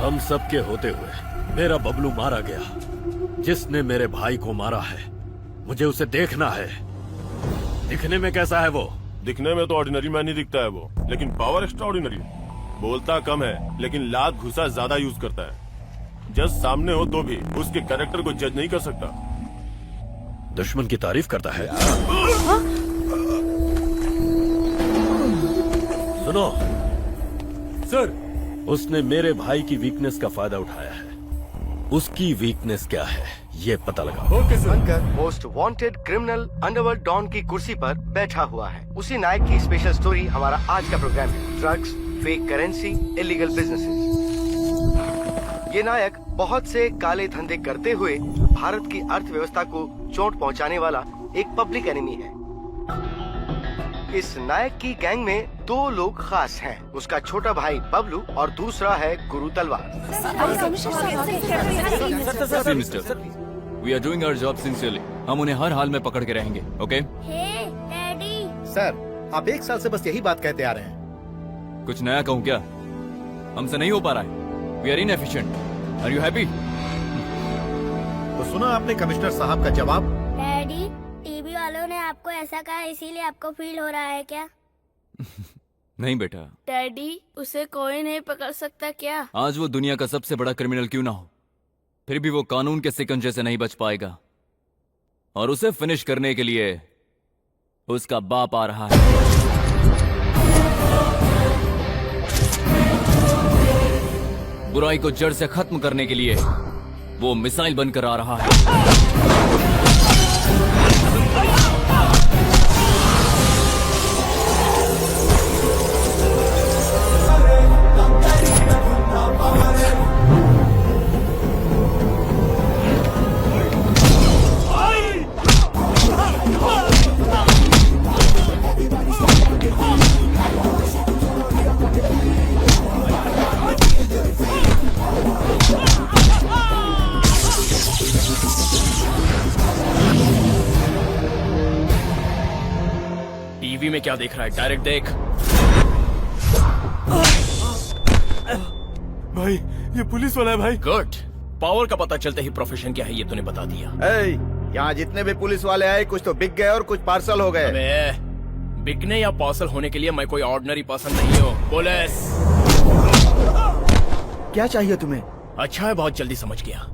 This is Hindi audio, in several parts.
हम सबके होते हुए मेरा बबलू मारा गया। जिसने मेरे भाई को मारा है मुझे उसे देखना है। दिखने में कैसा है वो? दिखने में तो ऑर्डिनरी मैन ही दिखता है वो, लेकिन पावर एक्स्ट्रा ऑर्डिनरी। बोलता कम है लेकिन लात घुसा ज्यादा यूज करता है। जज सामने हो तो भी उसके कैरेक्टर को जज नहीं कर सकता। दुश्मन की तारीफ करता है। सुनो सर, उसने मेरे भाई की वीकनेस का फायदा उठाया है। उसकी वीकनेस क्या है ये पता लगाओ। Okay sir. बनकर most wanted criminal underworld don की कुर्सी पर बैठा हुआ है। उसी नायक की स्पेशल स्टोरी हमारा आज का प्रोग्राम है। Drugs, fake currency, illegal businesses. ये नायक बहुत से काले धंधे करते हुए भारत की अर्थव्यवस्था को चोट पहुंचाने वाला एक पब्लिक एनिमी है। इस नायक की गैंग में दो लोग खास हैं। उसका छोटा भाई बबलू और दूसरा है Guru Talwar. Mister, we are doing our job sincerely. हम उन्हें हर हाल में पकड़ के रहेंगे, ओके? डैडी। सर, आप 1 साल से बस यही बात कहते आ रहे हैं। कुछ नया कहूँ क्या? हमसे नहीं हो पा रहा है। We are inefficient. Are you happy? तो सुना आपने कमिश्नर साहब का जवाब? डैडी, टीवी वालों ने आपको ऐसा कहा इसीलिए आपको फील हो रहा है क्या? नहीं बेटा, डैडी, उसे कोई नहीं पकड़ सकता क्या? आज वो दुनिया का सबसे बड़ा क्रिमिनल क्यों ना हो, फिर भी वो कानून के शिकंजे से नहीं बच पाएगा। और उसे फिनिश करने के लिए उसका बाप आ रहा है। बुराई को जड़ से खत्म करने के लिए वो मिसाइल बनकर आ रहा है। टीवी में क्या देख रहा है? डायरेक्ट देख। भाई ये पुलिस वाला है भाई। गुड। पावर का पता चलते ही प्रोफेशन क्या है ये तूने बता दिया। यहाँ जितने भी पुलिस वाले आए कुछ तो बिक गए और कुछ पार्सल हो गए। अबे, बिकने या पार्सल होने के लिए मैं कोई ऑर्डिनरी पर्सन नहीं हूँ। पुलिस। क्या चाहिए तुम्हें? अच्छा है, बहुत जल्दी समझ गया।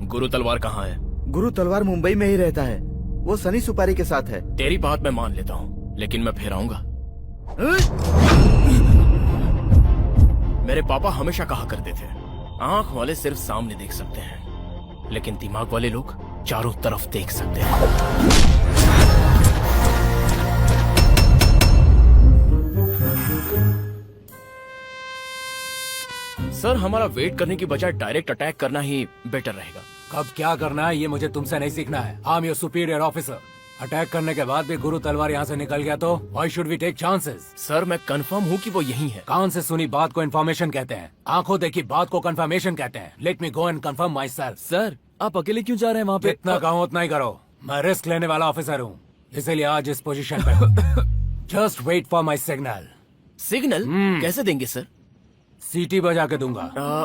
गुरु तलवार कहाँ है? गुरु तलवार मुंबई में ही रहता है। वो सनी सुपारी के साथ है। तेरी बात मैं मान लेता हूँ, लेकिन मैं फिर आऊंगा। मेरे पापा हमेशा कहा करते थे, आंख वाले सिर्फ सामने देख सकते हैं, लेकिन दिमाग वाले लोग चारों तरफ देख सकते हैं। सर, हमारा वेट करने की बजाय डायरेक्ट अटैक करना ही बेटर रहेगा। कब क्या करना है ये मुझे तुमसे नहीं सीखना है। I am your superior officer. Attack करने के बाद भी गुरु तलवार यहाँ से निकल गया तो why should we take chances? Sir, मैं कंफर्म हूँ कि वो यही है। कान से सुनी बात को इन्फॉर्मेशन कहते हैं, आंखों देखी बात को कंफर्मेशन कहते हैं। Let me go and confirm my self. Sir, आप अकेले क्यों जा रहे हैं वहाँ पे? जितना कहूँ उतना ही करो। मैं रिस्क लेने वाला ऑफिसर हूँ, इसीलिए आज इस पोजीशन पे हूँ। Just wait for my signal. Signal कैसे देंगे सर? सीटी बजा के दूंगा।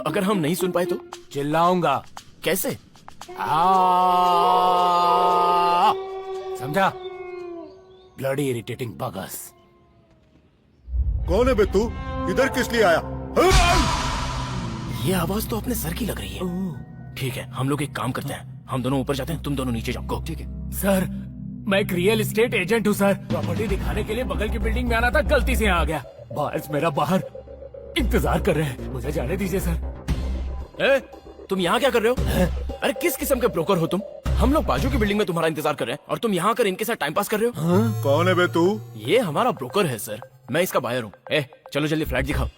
अगर हम नहीं सुन पाए तो? चिल्लाऊंगा। कैसे? समझा? Bloody irritating bugs. कौन है बे तू? इधर किस लिए आया? ये आवाज तो अपने सर की लग रही है। ठीक है, हम लोग एक काम करते हैं, हम दोनों ऊपर जाते हैं, तुम दोनों नीचे जाओ। ठीक है सर, मैं एक रियल एस्टेट एजेंट हूँ सर। प्रॉपर्टी दिखाने के लिए बगल की बिल्डिंग में आना था, गलती से यहाँ आ गया। बॉयज मेरा बाहर इंतजार कर रहे हैं, मुझे जाने दीजिए सर। तुम यहाँ क्या कर रहे हो? अरे किस किस्म के ब्रोकर हो तुम? हम लोग बाजू की बिल्डिंग में तुम्हारा इंतजार कर रहे हैं और तुम यहाँ कर इनके साथ टाइम पास कर रहे हो। कौन है बे तू? ये हमारा ब्रोकर है सर, मैं इसका बायर हूँ। चलो जल्दी फ्लैट दिखाओ।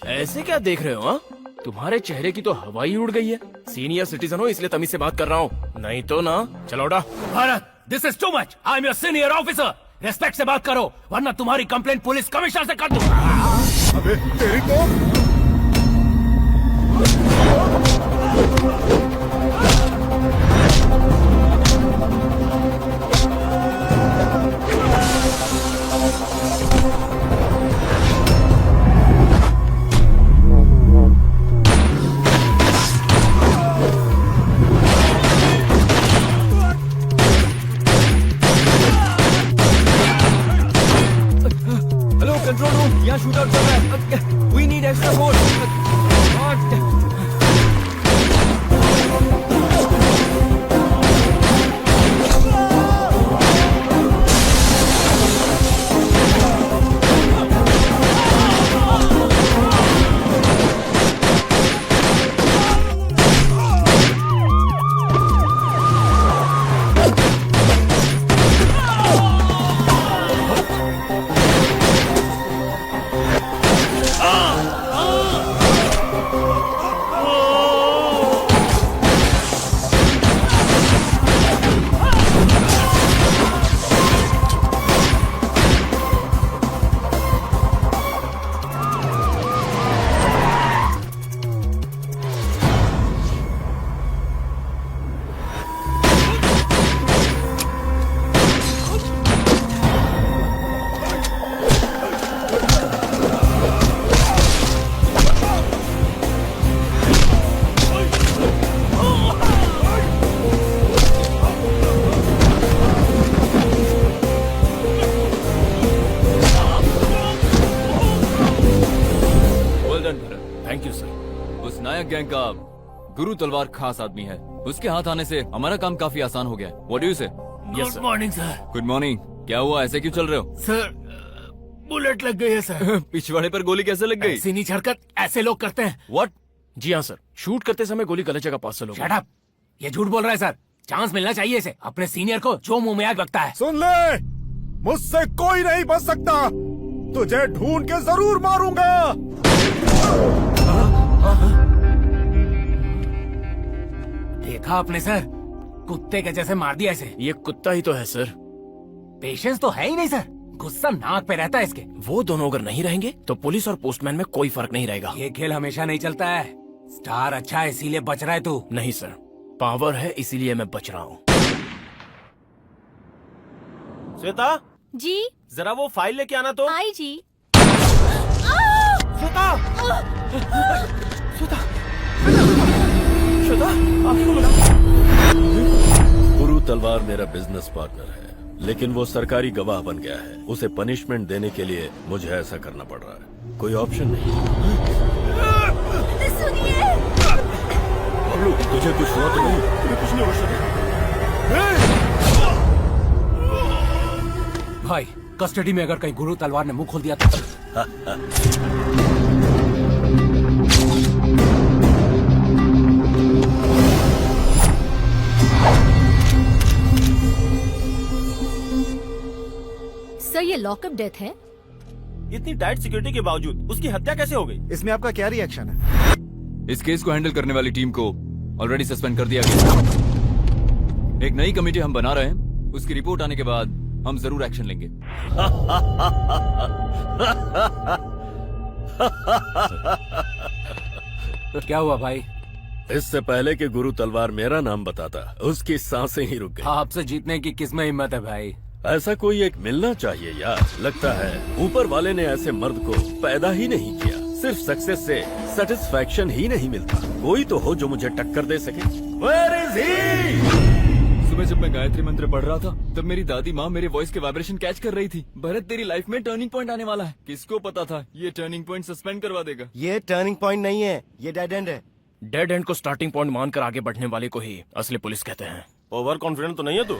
ऐसे क्या देख रहे हो? हाँ, तुम्हारे चेहरे की तो हवा ही उड़ गई है। सीनियर सिटीजन हो इसलिए तमीज से बात कर रहा हूँ, नहीं तो ना। चलो उठा। Bharat, this is too much. I am your senior officer. Respect से बात करो वरना तुम्हारी कंप्लेंट पुलिस कमिश्नर से कर दूंगा। अबे तेरी तो extra force. Thank you sir. उस नायक गैंग का गुरु तलवार खास आदमी है। उसके हाथ आने से हमारा काम काफी आसान हो गया। व्हाट डू यू से? Yes good morning sir. Good morning. क्या हुआ, ऐसे क्यों चल रहे हो? सर बुलेट लग गई है सर। पिछवाड़े पर गोली कैसे लग गई? ऐसी नीच हरकत ऐसे लोग करते हैं। व्हाट? जी हाँ सर, शूट करते समय गोली गलत जगह पास चलो। शट अप, ये झूठ बोल रहा है सर। चांस मिलना चाहिए इसे, अपने सीनियर को जो मुंह में आग लगता है। सुन ले, मुझसे कोई नहीं बच सकता। तुझे ढूंढ के जरूर मारूंगा। देखा आपने सर, कुत्ते के जैसे मार दिया इसे। ये कुत्ता ही तो है सर। पेशेंस तो है ही नहीं सर, गुस्सा नाक पे रहता है इसके। वो दोनों अगर नहीं रहेंगे तो पुलिस और पोस्टमैन में कोई फर्क नहीं रहेगा। ये खेल हमेशा नहीं चलता है। स्टार अच्छा है इसीलिए बच रहा है तू। नहीं सर, पावर है इसीलिए मैं बच रहा हूँ। श्वेता, जी जरा वो फाइल लेके आना तो। आई जी। श्वेता, गुरु तलवार मेरा बिजनेस पार्टनर है, लेकिन वो सरकारी गवाह बन गया है। उसे पनिशमेंट देने के लिए मुझे ऐसा करना पड़ रहा है। कोई ऑप्शन नहीं। सुनिए, बबलू, तुझे कुछ हुआ तो नहीं? कुछ नहीं हो सकता। भाई कस्टडी में अगर कहीं गुरु तलवार ने मुंह खोल दिया तो सर ये लॉकअप डेथ है। इतनी टाइट सिक्योरिटी के बावजूद उसकी हत्या कैसे हो गई? इसमें आपका क्या रिएक्शन है? इस केस को हैंडल करने वाली टीम को ऑलरेडी सस्पेंड कर दिया गया। एक नई कमेटी हम बना रहे हैं, उसकी रिपोर्ट आने के बाद हम जरूर एक्शन लेंगे। क्या हुआ भाई? इससे पहले कि गुरु तलवार मेरा नाम बताता, उसकी सांसें ही रुक गई। आपसे जीतने की किसमें हिम्मत है भाई? ऐसा कोई एक मिलना चाहिए यार। लगता है ऊपर वाले ने ऐसे मर्द को पैदा ही नहीं किया। सिर्फ सक्सेस से सेटिस्फैक्शन ही नहीं मिलता। कोई तो हो जो मुझे टक्कर दे सके। Where is he? सुबह जब मैं गायत्री मंत्र पढ़ रहा था तब मेरी दादी माँ मेरे वॉइस के वाइब्रेशन कैच कर रही थी। भरत, तेरी लाइफ में टर्निंग पॉइंट आने वाला है। किसको पता था ये टर्निंग पॉइंट सस्पेंड करवा देगा। ये टर्निंग पॉइंट नहीं है, ये डेड एंड है। डेड एंड को स्टार्टिंग पॉइंट मानकर आगे बढ़ने वाले को ही असली पुलिस कहते हैं। ओवर कॉन्फिडेंट तो नहीं है तू?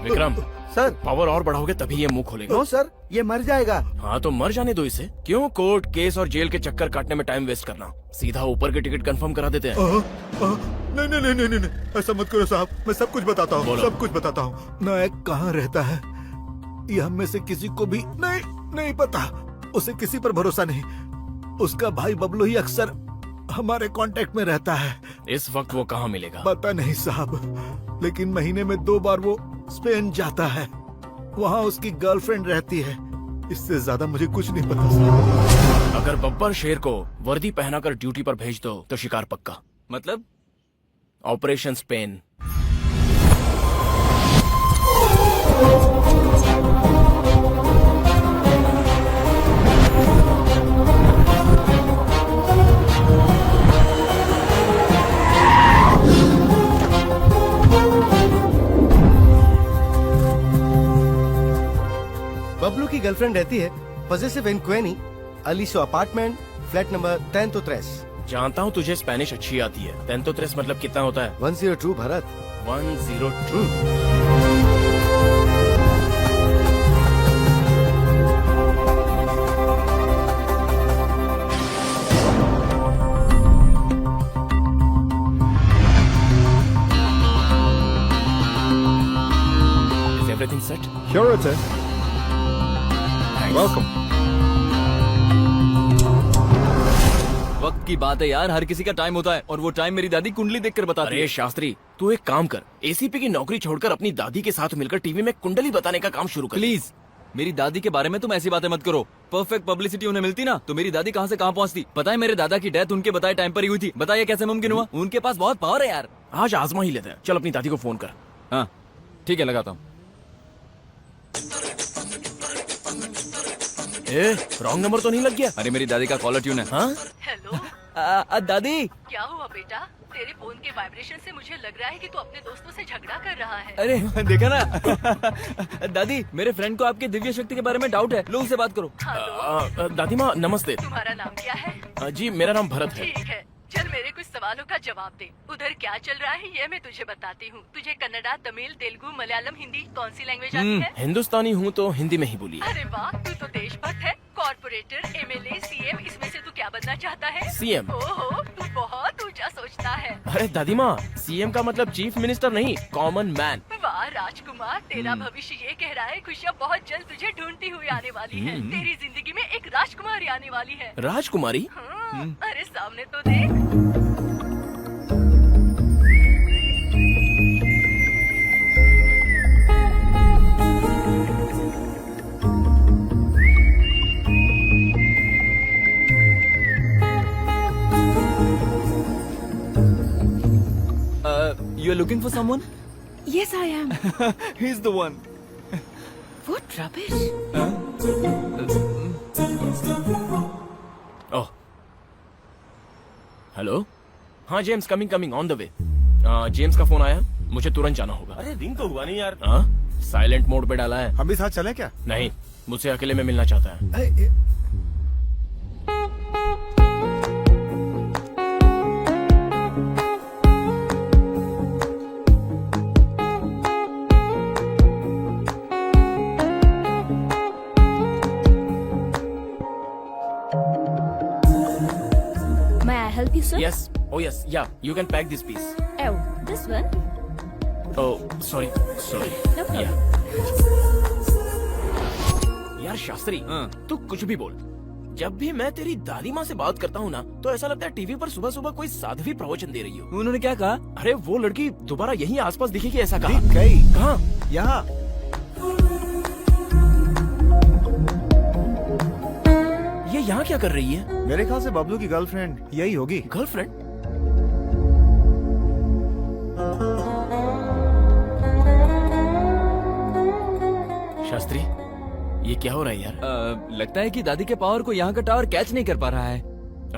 विक्रम सर, पावर और बढ़ाओगे तभी ये मुंह खोलेगा। नो सर, ये मर जाएगा। हाँ तो मर जाने दो इसे। क्यों कोर्ट केस और जेल के चक्कर काटने में टाइम वेस्ट करना? सीधा ऊपर के टिकट कंफर्म करा देते हैं। नहीं नहीं नहीं नहीं नहीं, ऐसा मत करो साहब। मैं सब कुछ बताता हूँ, बोलो। सब कुछ बताता हूँ। नायक कहाँ रहता है ये हम में से किसी को भी नहीं पता। उसे किसी पर भरोसा नहीं। उसका भाई बबलू ही अक्सर हमारे कांटेक्ट में रहता है। इस वक्त वो कहाँ मिलेगा? पता नहीं साहब, लेकिन महीने में 2 बार वो स्पेन जाता है। वहाँ उसकी गर्लफ्रेंड रहती है। इससे ज्यादा मुझे कुछ नहीं पता साहब। अगर बब्बर शेर को वर्दी पहनाकर ड्यूटी पर भेज दो तो शिकार पक्का। मतलब? Operation Spain. बबलू की गर्लफ्रेंड रहती है पजेसिव इन क्वेनी, अलीसो अपार्टमेंट, फ्लैट नंबर 103। जानता हूँ तुझे स्पेनिश अच्छी आती है। 103 मतलब कितना होता है? 102 Bharat. 102। Is everything set? Sure it is. Welcome. वक्त की बात है यार, हर किसी का टाइम होता है और वो टाइम मेरी दादी कुंडली देखकर बताती अरे है। शास्त्री, तू एक काम कर, एसीपी की नौकरी छोड़कर अपनी दादी के साथ मिलकर टीवी में कुंडली बताने का काम शुरू कर। प्लीज मेरी दादी के बारे में तुम ऐसी बातें मत करो। परफेक्ट पब्लिसिटी उन्हें मिलती ना तो मेरी दादी कहाँ से कहाँ पहुँचती। पता है मेरे दादा की डेथ उनके बताए टाइम पर ही हुई थी। बताइए कैसे मुमकिन हुआ? उनके पास बहुत पावर है यार। आज आजमा ही लेते हैं। चल अपनी दादी को फोन कर। हाँ ठीक है, लगाता हूँ। रॉन्ग नंबर तो नहीं लग गया? अरे मेरी दादी का कॉलर ट्यून है। हाँ? हेलो, दादी क्या हुआ बेटा? तेरे फोन के वाइब्रेशन से मुझे लग रहा है कि तू अपने दोस्तों से झगड़ा कर रहा है। अरे देखा ना दादी, मेरे फ्रेंड को आपकी दिव्य शक्ति के बारे में डाउट है, लो उससे बात करो। दादी माँ नमस्ते। तुम्हारा नाम क्या है? जी मेरा नाम भरत है। ठीक है, चल मेरे कुछ सवालों का जवाब दे। उधर क्या चल रहा है ये मैं तुझे बताती हूँ। तुझे कन्नड़ा, तमिल, तेलुगु, मलयालम, हिंदी कौन सी लैंग्वेज आती है? हिंदुस्तानी हूँ तो हिंदी में ही बोलिए। अरे वाह, तू तो देशभक्त है। कॉर्पोरेटर, एमएलए, सीएम, इसमें से तू क्या बनना चाहता है? सीएम। ओहो, तू बहुत ऊंचा सोचता है। अरे दादी माँ, सीएम का मतलब चीफ मिनिस्टर नहीं, कॉमन मैन। वाह राजकुमार, तेरा भविष्य ये कह रहा है खुशियाँ बहुत जल्द तुझे ढूंढती हुई आने वाली है। तेरी जिंदगी में एक राजकुमारी आने वाली है। राजकुमारी? अरे सामने तो देख। You are looking for someone? Yes, I am. He's the one. What rubbish? Oh, hello. हाँ James, coming on the way. James का फोन आया, मुझे तुरंत जाना होगा। अरे रिंग तो हुआ नहीं यार। हाँ, साइलेंट मोड पे डाला है। हम भी साथ चलें क्या? नहीं, मुझसे अकेले में मिलना चाहता है। May I help you, sir? Yes, oh yes, yeah, you can pack this piece. Oh, this one? Oh, sorry. No problem. Yeah. यार शास्त्री, तू कुछ भी बोल, जब भी मैं तेरी दादी माँ से बात करता हूँ ना, तो ऐसा लगता है टीवी पर सुबह सुबह कोई साध्वी प्रवचन दे रही हो। उन्होंने क्या कहा? अरे वो लड़की दोबारा यहीं आसपास दिखेगी ऐसा कहा। दिख गई। कहाँ? यहाँ। ये यहाँ क्या कर रही है? मेरे ख्याल से बबलू की गर्लफ्रेंड यही होगी। गर्लफ्रेंड? शास्त्री, ये क्या हो रहा है यार? लगता है कि दादी के पावर को यहाँ का टावर कैच नहीं कर पा रहा है।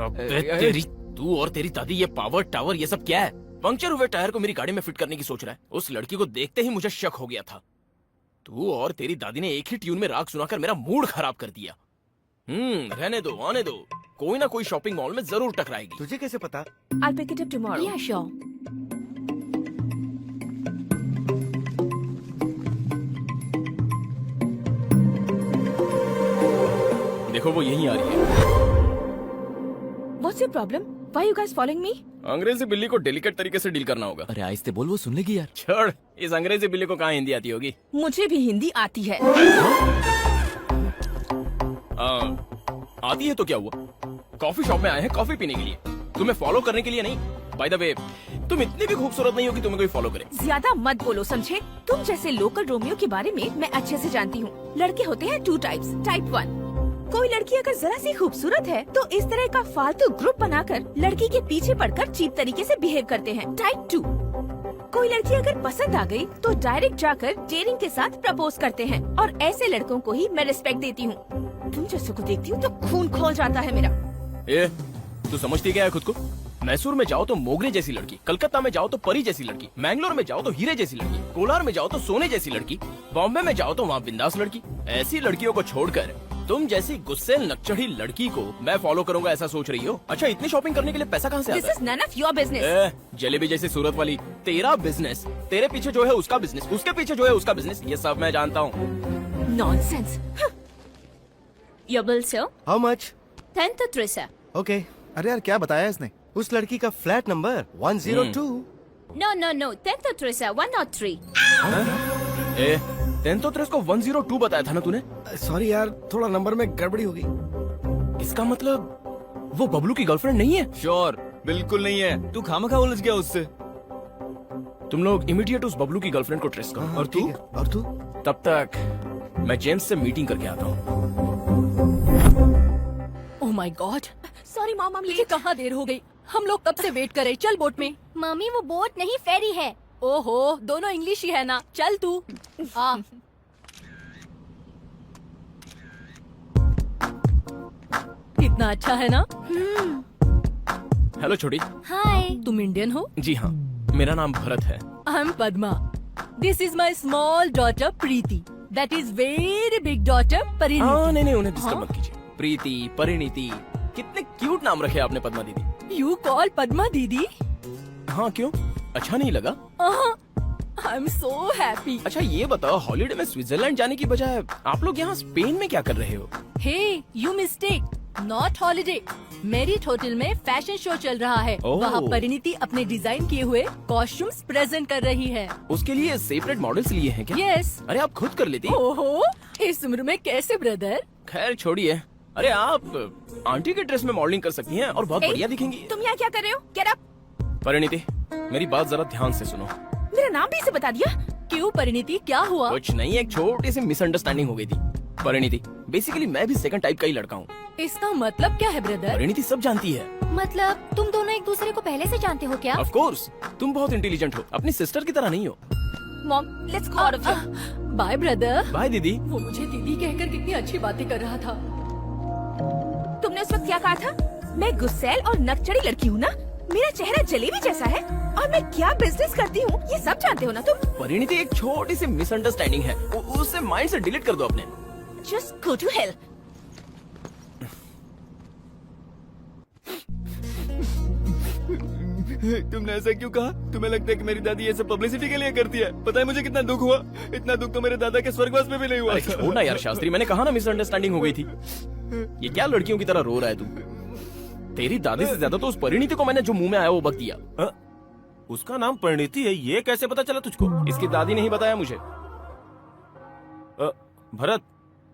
अबे तेरी, तू और तेरी दादी ये पावर टावर ये सब क्या है? पंक्चर हुए टायर को मेरी गाड़ी में फिट करने की सोच रहा है। उस लड़की को देखते ही मुझे शक हो गया था। तू और तेरी दादी ने एक ही ट्यून में राग सुनाकर मेरा मूड खराब कर दिया। रहने दो, आने दो, कोई ना कोई शॉपिंग मॉल में जरूर टकराएगी। तुझे कैसे पता? I'll pick it up tomorrow. Yeah, sure. देखो वो यहीं आ रही है। What's your problem? Why you guys following me? अंग्रेजी बिल्ली को डेलिकेट तरीके से डील करना होगा। अरे आहिस्ते बोल, वो सुन लेगी यार। छोड़, इस अंग्रेजी बिल्ली को कहाँ हिंदी आती होगी? मुझे भी हिंदी आती है। आती है तो क्या हुआ? कॉफी शॉप में आए हैं कॉफी पीने के लिए, तुम्हें फॉलो करने के लिए नहीं। बाय द वे, तुम इतनी भी खूबसूरत नहीं हो कि तुम्हें कोई फॉलो करे। ज्यादा मत बोलो, समझे? तुम जैसे लोकल रोमियो के बारे में मैं अच्छे से जानती हूँ। लड़के होते हैं 2 टाइप्स। टाइप 1, कोई लड़की अगर जरा सी खूबसूरत है तो इस तरह का फालतू ग्रुप बनाकर लड़की के पीछे पड़कर चीप तरीके से बिहेव करते हैं। टाइप 2, कोई लड़की अगर पसंद आ गई तो डायरेक्ट जाकर डेयरिंग के साथ प्रपोज करते हैं, और ऐसे लड़कों को ही मैं रिस्पेक्ट देती हूँ। तुम जैसे को देखती हूँ तो खून खौल जाता है मेरा। ए, तू समझती क्या है खुद को? मैसूर में जाओ तो मोगरे जैसी लड़की, कलकत्ता में जाओ तो परी जैसी लड़की, मैंगलोर में जाओ तो हीरे जैसी लड़की, कोलार में जाओ तो सोने जैसी लड़की, बॉम्बे में जाओ तो वहाँ बिंदास लड़की। ऐसी लड़कियों को छोड़कर तुम जैसी गुस्सेल नकचढ़ी लड़की को मैं फॉलो करूंगा ऐसा सोच रही हो? अच्छा, इतनी शॉपिंग करने के लिए पैसा कहाँ से दिस आता is none of your business. है? जलेबी जैसी सूरत वाली, तेरा बिजनेस, तेरे पीछे जो है उसका बिजनेस, उसके पीछे जो है उसका बिजनेस, ये सब मैं जानता हूँ। Nonsense. Your bill, sir. How much? 10 sir. Okay. अरे यार क्या बताया इसने? उस लड़की का फ्लैट नंबर 102। No. 10 sir. 103. ए, 10 को 102 बताया था ना तूने? सॉरी यार, थोड़ा नंबर में गड़बड़ी हो गई। इसका मतलब वो बबलू की गर्लफ्रेंड नहीं है? श्योर, बिल्कुल नहीं है। तू खामखा उलझ गया उससे। तुम लोग इमीडिएट उस बबलू की गर्लफ्रेंड को ट्रेस करो। और तू? ठीक है। और तू? तब तक मैं जेम्स से मीटिंग करके आता हूँ। Oh my God, sorry mom, हम मुझे कहाँ देर हो गई। हम लोग कब से वेट कर रहे। चल बोट में। मम्मी वो बोट नहीं फेरी है। ओहो, दोनों इंग्लिश ही है ना। चल तू आ। कितना अच्छा है ना। हेलो छोटी। हाय। तुम इंडियन हो? जी हाँ, मेरा नाम भरत है। I am Padma. This is my small daughter Preeti. That is very big daughter Parineeti. नहीं, उन्हें डिस्टर्ब मत कीजिए। प्रीति, परिणीति, कितने क्यूट नाम रखे आपने पद्मा दीदी। यू कॉल पद्मा दीदी? हाँ, क्यों? अच्छा नहीं लगा? I am so happy. अच्छा ये बताओ, हॉलिडे में स्विट्जरलैंड जाने की बजाय आप लोग यहाँ स्पेन में क्या कर रहे हो? Hey, you mistake, not holiday. Merit hotel में फैशन शो चल रहा है। ओह। वहाँ परिणीति अपने डिजाइन किए हुए कॉस्ट्यूम्स प्रेजेंट कर रही है। उसके लिए सेपरेट मॉडल्स लिए हैं क्या? यस। अरे आप खुद कर लेती। ओहो, इस उम्र में कैसे ब्रदर? खैर छोड़िए। अरे आप आंटी के ड्रेस में मॉडलिंग कर सकती हैं और बहुत बढ़िया दिखेंगी। तुम यहाँ क्या कर रहे हो? Get up. परिणीति, मेरी बात जरा ध्यान से सुनो। मेरा नाम भी इसे बता दिया। क्यों परिणीति, क्या हुआ? कुछ नहीं, एक छोटी सी मिसअंडरस्टैंडिंग हो गई थी। परिणीति, बेसिकली मैं भी सेकंड टाइप का ही लड़का हूँ। इसका मतलब क्या है ब्रदर? परिणीति सब जानती है। मतलब तुम दोनों एक दूसरे को पहले से जानते हो क्या? ऑफ कोर्स, तुम बहुत इंटेलिजेंट हो, अपनी सिस्टर की तरह नहीं हो। Mom, let's go out of here. Bye brother. Bye दीदी। वो मुझे दीदी कहकर कितनी अच्छी बातें कर रहा था। तुमने उस वक्त क्या कहा था? मैं गुस्सैल और नकचढ़ी लड़की हूँ ना? मेरा चेहरा जलेबी जैसा है और मैं क्या बिजनेस करती हूँ ये सब जानते हो ना तुम? परिणीति, एक छोटी सी मिसअंडरस्टैंडिंग है, उसे माइंड से डिलीट कर दो अपने। Just go to hell. तुमने ऐसा क्यों कहा? तुम्हें लगता है कि मेरी दादी ये सब पब्लिसिटी के लिए करती है? पता है मुझे कितना दुख हुआ? इतना दुख तो मेरे दादा के स्वर्गवास में भी नहीं हुआ। अरे छोड़ना यार शास्त्री, मैंने कहा ना मिसअंडरस्टैंडिंग हो गई थी। ये क्या लड़कियों की तरह रो रहा है तू? तेरी दादी से ज्यादा तो उस परिणीति को मैंने जो मुंह में आया वो बक दिया। उसका नाम परिणीति है, ये कैसे पता चला तुझको? इसकी दादी ने ही बताया मुझे। भरत,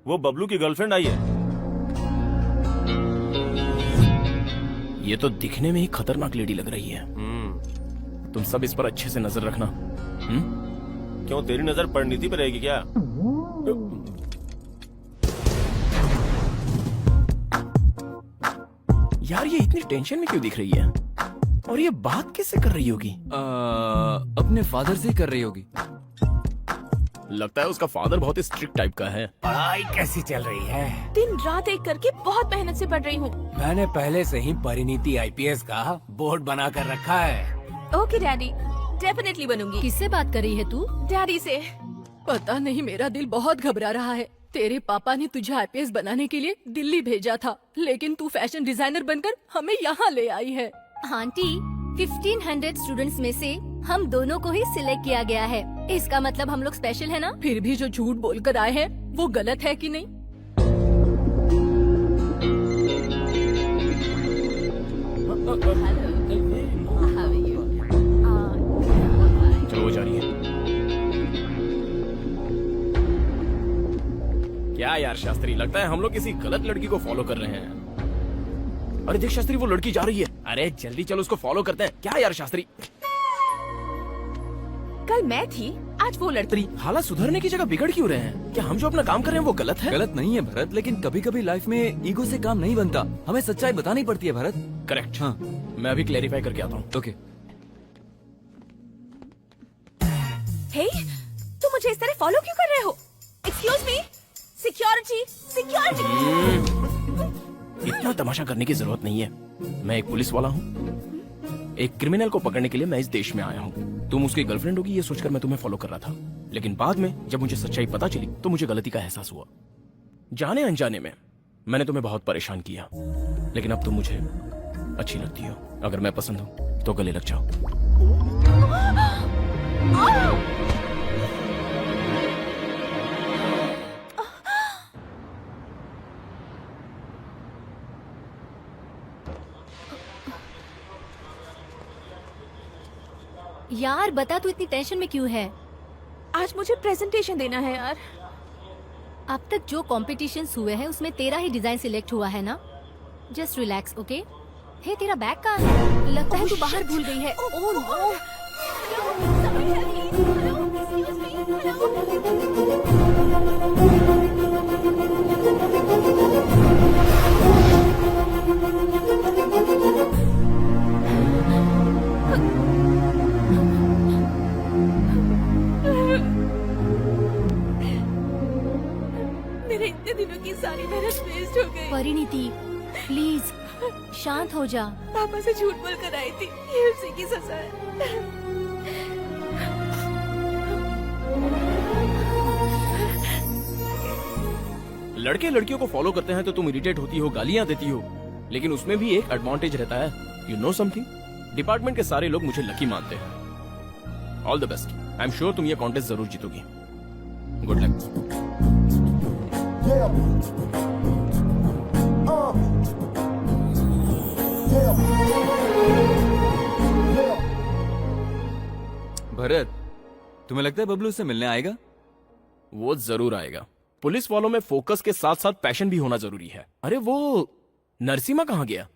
वो बबलू की गर्लफ्रेंड आई है। ये तो दिखने में ही खतरनाक लेडी लग रही है। तुम सब इस पर अच्छे से नजर रखना। क्यों, तेरी नजर परिणीति पे रहेगी क्या? यार ये इतनी टेंशन में क्यों दिख रही है? और ये बात किससे कर रही होगी? अपने फादर से ही कर रही होगी। लगता है उसका फादर बहुत ही स्ट्रिक्ट टाइप का है। पढ़ाई कैसी चल रही है? दिन रात एक करके बहुत मेहनत से पढ़ रही हूँ। मैंने पहले से ही परिणीति IPS का बोर्ड बना कर रखा है। ओके डैडी, डेफिनेटली बनूंगी। किससे बात कर रही है तू? डैडी से। पता नहीं, मेरा दिल बहुत घबरा रहा है। तेरे पापा ने तुझे IPS बनाने के लिए दिल्ली भेजा था, लेकिन तू फैशन डिजाइनर बनकर हमें यहाँ ले आई है। आंटी, 1500 स्टूडेंट्स में से हम दोनों को ही सिलेक्ट किया गया है। इसका मतलब हम लोग स्पेशल है ना? फिर भी जो झूठ बोलकर आए हैं वो गलत है कि नहीं? चलो वो जा रही है। क्या यार शास्त्री, लगता है हम लोग किसी गलत लड़की को फॉलो कर रहे हैं। अरे देख शास्त्री, वो लड़की जा रही है। अरे जल्दी चलो, उसको फॉलो करते हैं। क्या यार शास्त्री? कल मैं थी, आज वो लड़की। हालात सुधरने की जगह बिगड़ क्यों रहे हैं? क्या हम जो अपना काम कर रहे हैं वो गलत है? गलत नहीं है भरत, लेकिन कभी कभी लाइफ में ईगो से काम नहीं बनता। हमें सच्चाई बतानी पड़ती है भरत। करेक्ट। हाँ, मैं अभी क्लैरिफाई करके आता हूँ। ओके। हे, तुम मुझे इस तरह फॉलो क्यों कर रहे हो? Excuse me, security, security. इतना तमाशा करने की जरूरत नहीं है। मैं एक पुलिस वाला हूँ। एक क्रिमिनल को पकड़ने के लिए मैं इस देश में आया हूँ। तुम उसकी गर्लफ्रेंड होगी ये सोचकर मैं तुम्हें फॉलो कर रहा था, लेकिन बाद में जब मुझे सच्चाई पता चली तो मुझे गलती का एहसास हुआ। जाने अनजाने में मैंने तुम्हें बहुत परेशान किया, लेकिन अब तुम मुझे अच्छी लगती हो। अगर मैं पसंद हूँ तो गले लग जाओ। यार बता, तू इतनी टेंशन में क्यों है? आज मुझे प्रेजेंटेशन देना है यार। अब तक जो कॉम्पिटिशन्स हुए हैं उसमें तेरा ही डिजाइन सिलेक्ट हुआ है ना? Just relax, okay? हे, तेरा बैग कहाँ है? लगता है तू बाहर भूल गई है। Oh no! मेरे इतने दिनों की सारी मेहनत वेस्ट हो गई। परिणीति, प्लीज शांत हो जा। पापा से झूठ बोल कर आई थी, ये उसी की सजा है। लड़के लड़कियों को फॉलो करते हैं तो तुम इरिटेट होती हो, गालियां देती हो, लेकिन उसमें भी एक एडवांटेज रहता है। You know something? डिपार्टमेंट के सारे लोग मुझे लकी मानते हैं। All the best. I am sure तुम ये कॉन्टेस्ट जरूर जीतोगी। Good luck. भरत, तुम्हें लगता है बबलू उससे मिलने आएगा? वो जरूर आएगा। पुलिस वालों में फोकस के साथ साथ पैशन भी होना जरूरी है। अरे वो नरसिम्हा कहाँ गया?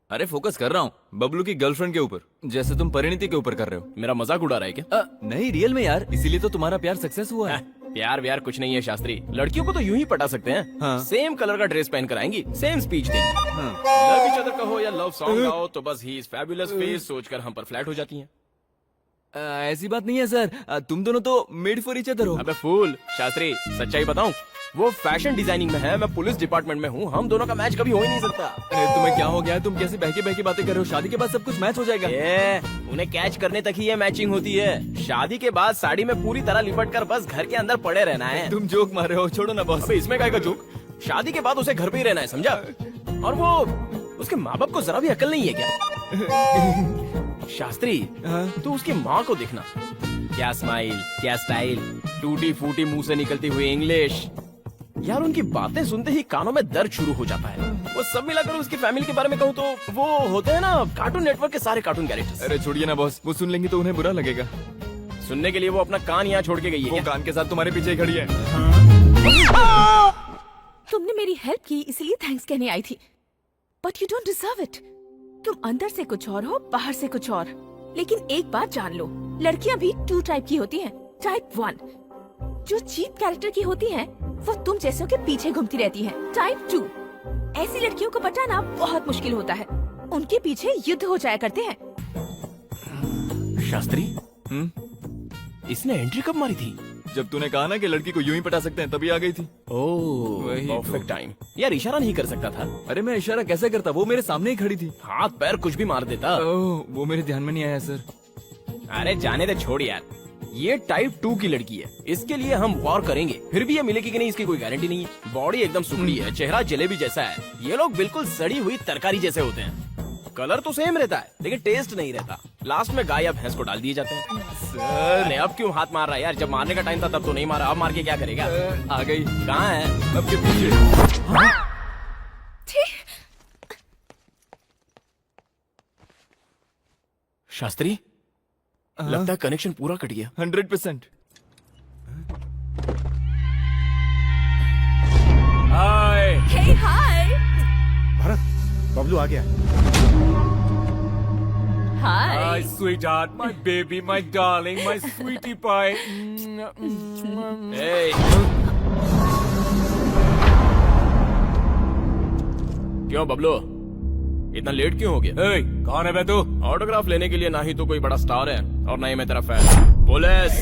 अरे फोकस कर रहा हूँ बबलू की गर्लफ्रेंड के ऊपर, जैसे तुम परिणीति के ऊपर कर रहे हो। मेरा मजाक उड़ा रहा है क्या? नहीं, रियल में यार, इसीलिए तो तुम्हारा प्यार सक्सेस हुआ है। प्यार व्यार कुछ नहीं है शास्त्री। लड़कियों को तो यूं ही पटा सकते हैं। हाँ। सेम कलर का ड्रेस पहन कर आएंगी, सेम स्पीच देंगी। हाँ। लव ईच अदर कहो या लव सॉन्ग गाओ तो बस ही इज फैबुलस फेस सोचकर हम पर फ्लैट हो जाती हैं। ऐसी बात नहीं है सर, तुम दोनों तो मेड फॉर ईच अदर हो। अबे फूल, शास्त्री सच्चाई बताऊं, वो फैशन डिजाइनिंग में है, मैं पुलिस डिपार्टमेंट में हूँ। हम दोनों का मैच कभी हो ही नहीं सकता। अरे तुम्हें क्या हो गया है? तुम कैसी बहकी बहकी बातें कर रहे हो? शादी के बाद सब कुछ मैच हो जाएगा। उन्हें कैच करने तक ही ये मैचिंग होती है। शादी के बाद साड़ी में पूरी तरह लिपट कर बस घर के अंदर पड़े रहना है। तुम जोक मार रहे हो, छोड़ो ना बॉस। अबे इसमें काय का जोक? शादी के बाद उसे घर पे ही रहना है, समझा? और वो उसके माँ बाप को जरा भी अकल नहीं है क्या? शास्त्री, तो उसकी माँ को देखना, क्या स्माइल, क्या स्टाइल, टूटी फूटी मुंह से निकलती हुई इंग्लिश। यार उनकी बातें सुनते ही कानों में दर्द शुरू हो जाता है। वो सब मिलाकर उसकी फैमिली के बारे में कहूँ तो वो होते हैं ना कार्टून नेटवर्क के सारे कार्टून कैरेक्टर्स। अरे छोड़िए ना बॉस, वो सुन लेंगी तो उन्हें बुरा लगेगा। सुनने के लिए वो अपना कान यहाँ छोड़ के गई है। वो कान के साथ तुम्हारे पीछे खड़ी है। तुमने मेरी हेल्प की इसलिए थैंक्स कहने आई थी, but you don't deserve it. तुम अंदर से कुछ और हो, बाहर से कुछ और। लेकिन एक बात जान लो, लड़कियां भी 2 टाइप की होती हैं। टाइप 1 जो चीप कैरेक्टर की होती हैं, वो तुम जैसों के पीछे घूमती रहती हैं। टाइप 2 ऐसी लड़कियों को बचाना बहुत मुश्किल होता है, उनके पीछे युद्ध हो जाया करते हैं। शास्त्री, इसने एंट्री कब मारी थी? जब तूने कहा ना कि लड़की को यूं ही पटा सकते हैं, तभी आ गई थी। ओह, वही तो। Perfect time. यार इशारा नहीं कर सकता था? अरे मैं इशारा कैसे करता, वो मेरे सामने ही खड़ी थी। हाथ पैर कुछ भी मार देता। ओह, वो मेरे ध्यान में नहीं आया सर। अरे जाने दे, छोड़ यार। ये टाइप 2 की लड़की है, इसके लिए हम वॉर करेंगे, फिर भी ये मिलेगी कि नहीं इसकी कोई गारंटी नहीं है। बॉडी एकदम सुकड़ी है, चेहरा जलेबी जैसा है। ये लोग बिल्कुल सड़ी हुई तरकारी जैसे होते हैं। कलर तो सेम रहता है लेकिन टेस्ट नहीं रहता। लास्ट में गाय या भैंस को डाल दिए जाते हैं। सर अरे अब क्यों हाथ मार रहा है यार? जब मारने का टाइम था तब तो नहीं मारा, अब मार के क्या करेगा? आ गई। कहाँ है? अब के पीछे। शास्त्री, लगता है कनेक्शन पूरा कट गया। 100%। हाय। हे हाय। भरत, बबलू आ गया। हाय। Hi, sweetheart, my baby, my darling, my sweetie pie. Hey. क्यों बबलू, इतना लेट क्यों हो गया? Hey, कौन है बे तू? ऑटोग्राफ लेने के लिए ना ही तो कोई बड़ा स्टार है और ना ही मैं तेरा fan. Police!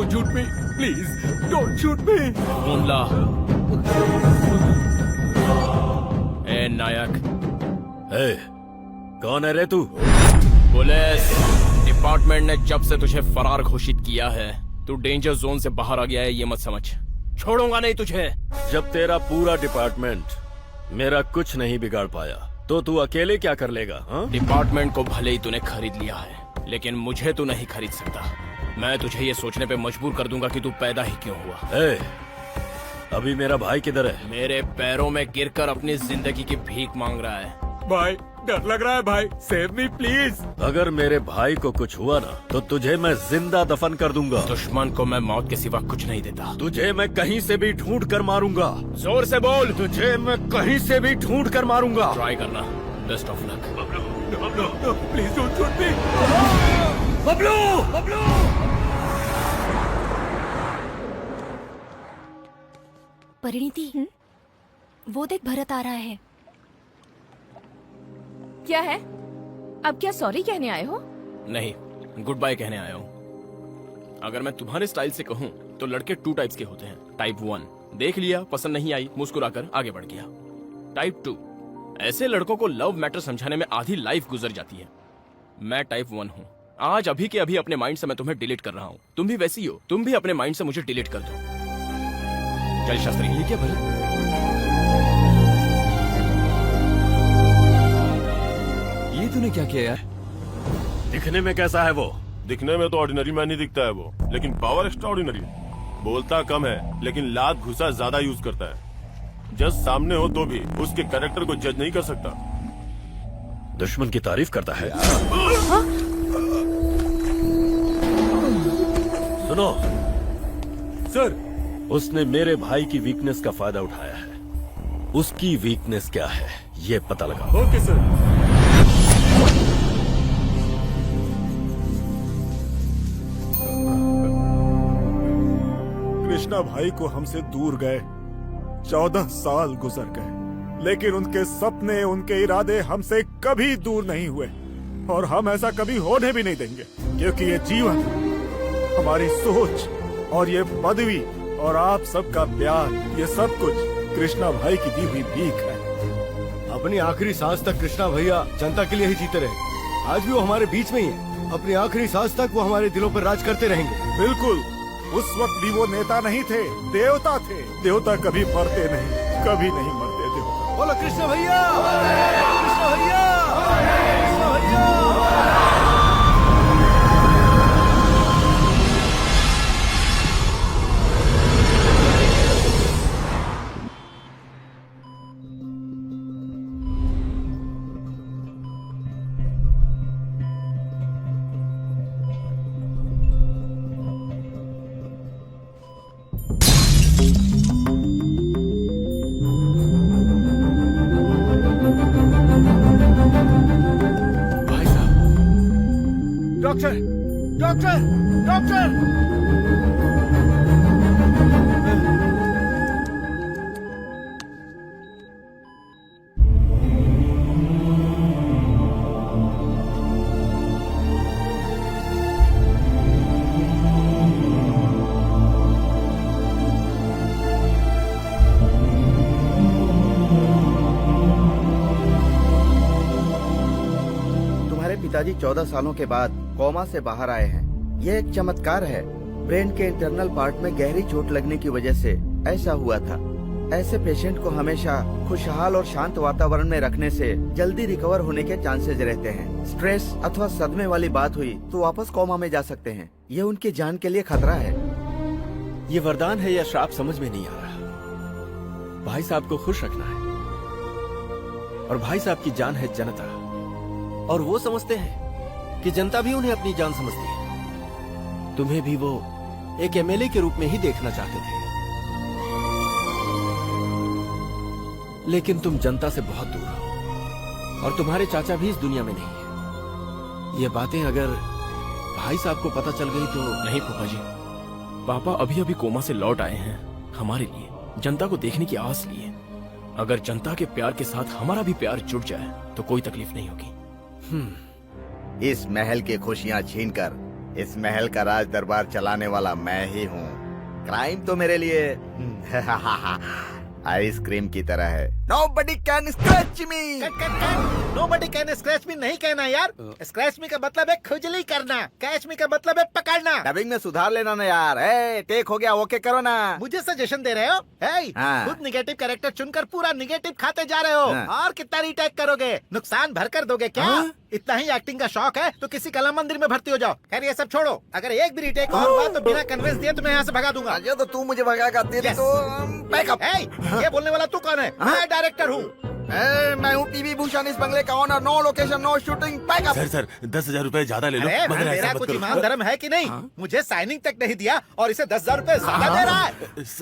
Don't shoot me please, don't shoot me. Phone ला। ए नायक, ए, कौन है रे तू? पुलिस डिपार्टमेंट ने जब से तुझे फरार घोषित किया है, तू डेंजर जोन से बाहर आ गया है, ये मत समझ। छोड़ूंगा नहीं तुझे। जब तेरा पूरा डिपार्टमेंट मेरा कुछ नहीं बिगाड़ पाया तो तू अकेले क्या कर लेगा? हाँ? डिपार्टमेंट को भले ही तूने खरीद लिया है, लेकिन मुझे तू नहीं खरीद सकता। मैं तुझे ये सोचने पे मजबूर कर दूंगा कि तू पैदा ही क्यों हुआ। ए, अभी मेरा भाई किधर है? मेरे पैरों में गिरकर अपनी जिंदगी की भीख मांग रहा है। भाई डर लग रहा है भाई, सेव मी प्लीज। अगर मेरे भाई को कुछ हुआ ना तो तुझे मैं जिंदा दफन कर दूंगा। दुश्मन को मैं मौत के सिवा कुछ नहीं देता। तुझे मैं कहीं से भी ढूंढ कर मारूंगा। जोर से बोल। तुझे मैं कहीं से भी ढूंढ कर मारूंगा। ट्राई करना। Best of luck. Please don't shoot मी। बबलू, बबलू। परिणीति, वो देख भरत आ रहा है। क्या है? अब क्या सॉरी कहने आए हो? नहीं, गुड बाय कहने आया हूँ। अगर मैं तुम्हारे स्टाइल से कहूँ तो लड़के 2 टाइप्स के होते हैं। टाइप 1 देख लिया, पसंद नहीं आई, मुस्कुराकर आगे बढ़ गया। टाइप 2 ऐसे लड़कों को लव मैटर समझाने में आधी लाइफ गुजर जाती है। मैं टाइप 1 हूँ। आज अभी के अभी अपने माइंड से मैं तुम्हें डिलीट कर रहा हूँ। तुम भी वैसी हो, तुम भी अपने माइंड से मुझे डिलीट कर दो। चल शास्त्री। ये क्या भरत? ये तूने क्या किया यार? दिखने में कैसा है वो? दिखने में तो ऑर्डिनरी मैन ही दिखता है वो, लेकिन पावर एक्स्ट्रा ऑर्डिनरी। बोलता कम है लेकिन लात घुसा ज्यादा यूज करता है। जस्ट सामने हो तो भी उसके कैरेक्टर को जज नहीं कर सकता। दुश्मन की तारीफ करता है। सुनो सर, उसने मेरे भाई की वीकनेस का फायदा उठाया है। उसकी वीकनेस क्या है ये पता लगाओ। Okay sir. कृष्णा भाई को हमसे दूर गए 14 साल गुजर गए, लेकिन उनके सपने, उनके इरादे हमसे कभी दूर नहीं हुए और हम ऐसा कभी होने भी नहीं देंगे, क्योंकि ये जीवन, हमारी सोच और ये पदवी और आप सबका प्यार, ये सब कुछ कृष्णा भाई की दी हुई भीख है। अपनी आखिरी सांस तक कृष्णा भैया जनता के लिए ही जीते रहे। आज भी वो हमारे बीच में ही है। अपनी आखिरी सांस तक वो हमारे दिलों पर राज करते रहेंगे। बिल्कुल, उस वक्त भी वो नेता नहीं थे, देवता थे। देवता कभी मरते नहीं, कभी नहीं मरते देवता। बोलो कृष्णा भैया, कृष्णा भैया, कृष्णा भैया। Doctor, doctor, doctor. तुम्हारे पिताजी 14 सालों के बाद कोमा से बाहर आए हैं। यह एक चमत्कार है। ब्रेन के इंटरनल पार्ट में गहरी चोट लगने की वजह से ऐसा हुआ था। ऐसे पेशेंट को हमेशा खुशहाल और शांत वातावरण में रखने से जल्दी रिकवर होने के चांसेस रहते हैं। स्ट्रेस अथवा सदमे वाली बात हुई तो वापस कोमा में जा सकते हैं। ये उनकी जान के लिए खतरा है। ये वरदान है या श्राप समझ में नहीं आ रहा। भाई साहब को खुश रखना है और भाई साहब की जान है जनता, और वो समझते हैं कि जनता भी उन्हें अपनी जान समझती है। तुम्हें भी वो एक एमएलए के रूप में ही देखना चाहते थे, लेकिन तुम जनता से बहुत दूर हो और तुम्हारे चाचा भी इस दुनिया में नहीं है। ये बातें अगर भाई साहब को पता चल गई तो। नहीं फूफा जी, पापा अभी अभी कोमा से लौट आए हैं हमारे लिए, जनता को देखने की आस लिए। अगर जनता के प्यार के साथ हमारा भी प्यार जुड़ जाए तो कोई तकलीफ नहीं होगी। इस महल की खुशियाँ छीनकर इस महल का राज दरबार चलाने वाला मैं ही हूँ। क्राइम तो मेरे लिए आइसक्रीम की तरह है। Nobody can scratch me। Nobody can scratch me नहीं कहना यार। स्क्रैच मी का मतलब है खुजली करना, कैच मी का मतलब है पकड़ना। डबिंग में सुधार लेना ना यार। टेक हो गया, ओके करो ना। मुझे सजेशन दे रहे हो? हाँ। खुद निगेटिव कैरेक्टर चुनकर पूरा निगेटिव खाते जा रहे हो। हाँ। और कितना रीटेक करोगे? नुकसान भरकर दोगे क्या? इतना ही एक्टिंग का शौक है तो किसी कला मंदिर में भर्ती हो जाओ। खैर ये सब छोड़ो, अगर एक भी रीटेक और हुआ तो बिना कन्विंस दिए तुम्हें यहाँ से भगा दूंगा। जो तो तू मुझे भगाएगा तेरे तो बैकअप। ये बोलने वाला तू कौन है? मैं डायरेक्टर हूँ। मैं हूँ पीवी भूषण, इस बंगले का owner. No location, no shooting, backup. Sir 10,000 रुपए ज्यादा ले लो। अरे मगर ऐसा मेरा मत कुछ करो। ईमान धर्म है कि नहीं? मुझे साइनिंग तक नहीं दिया और इसे 10,000 रुपए ज्यादा दे रहा है।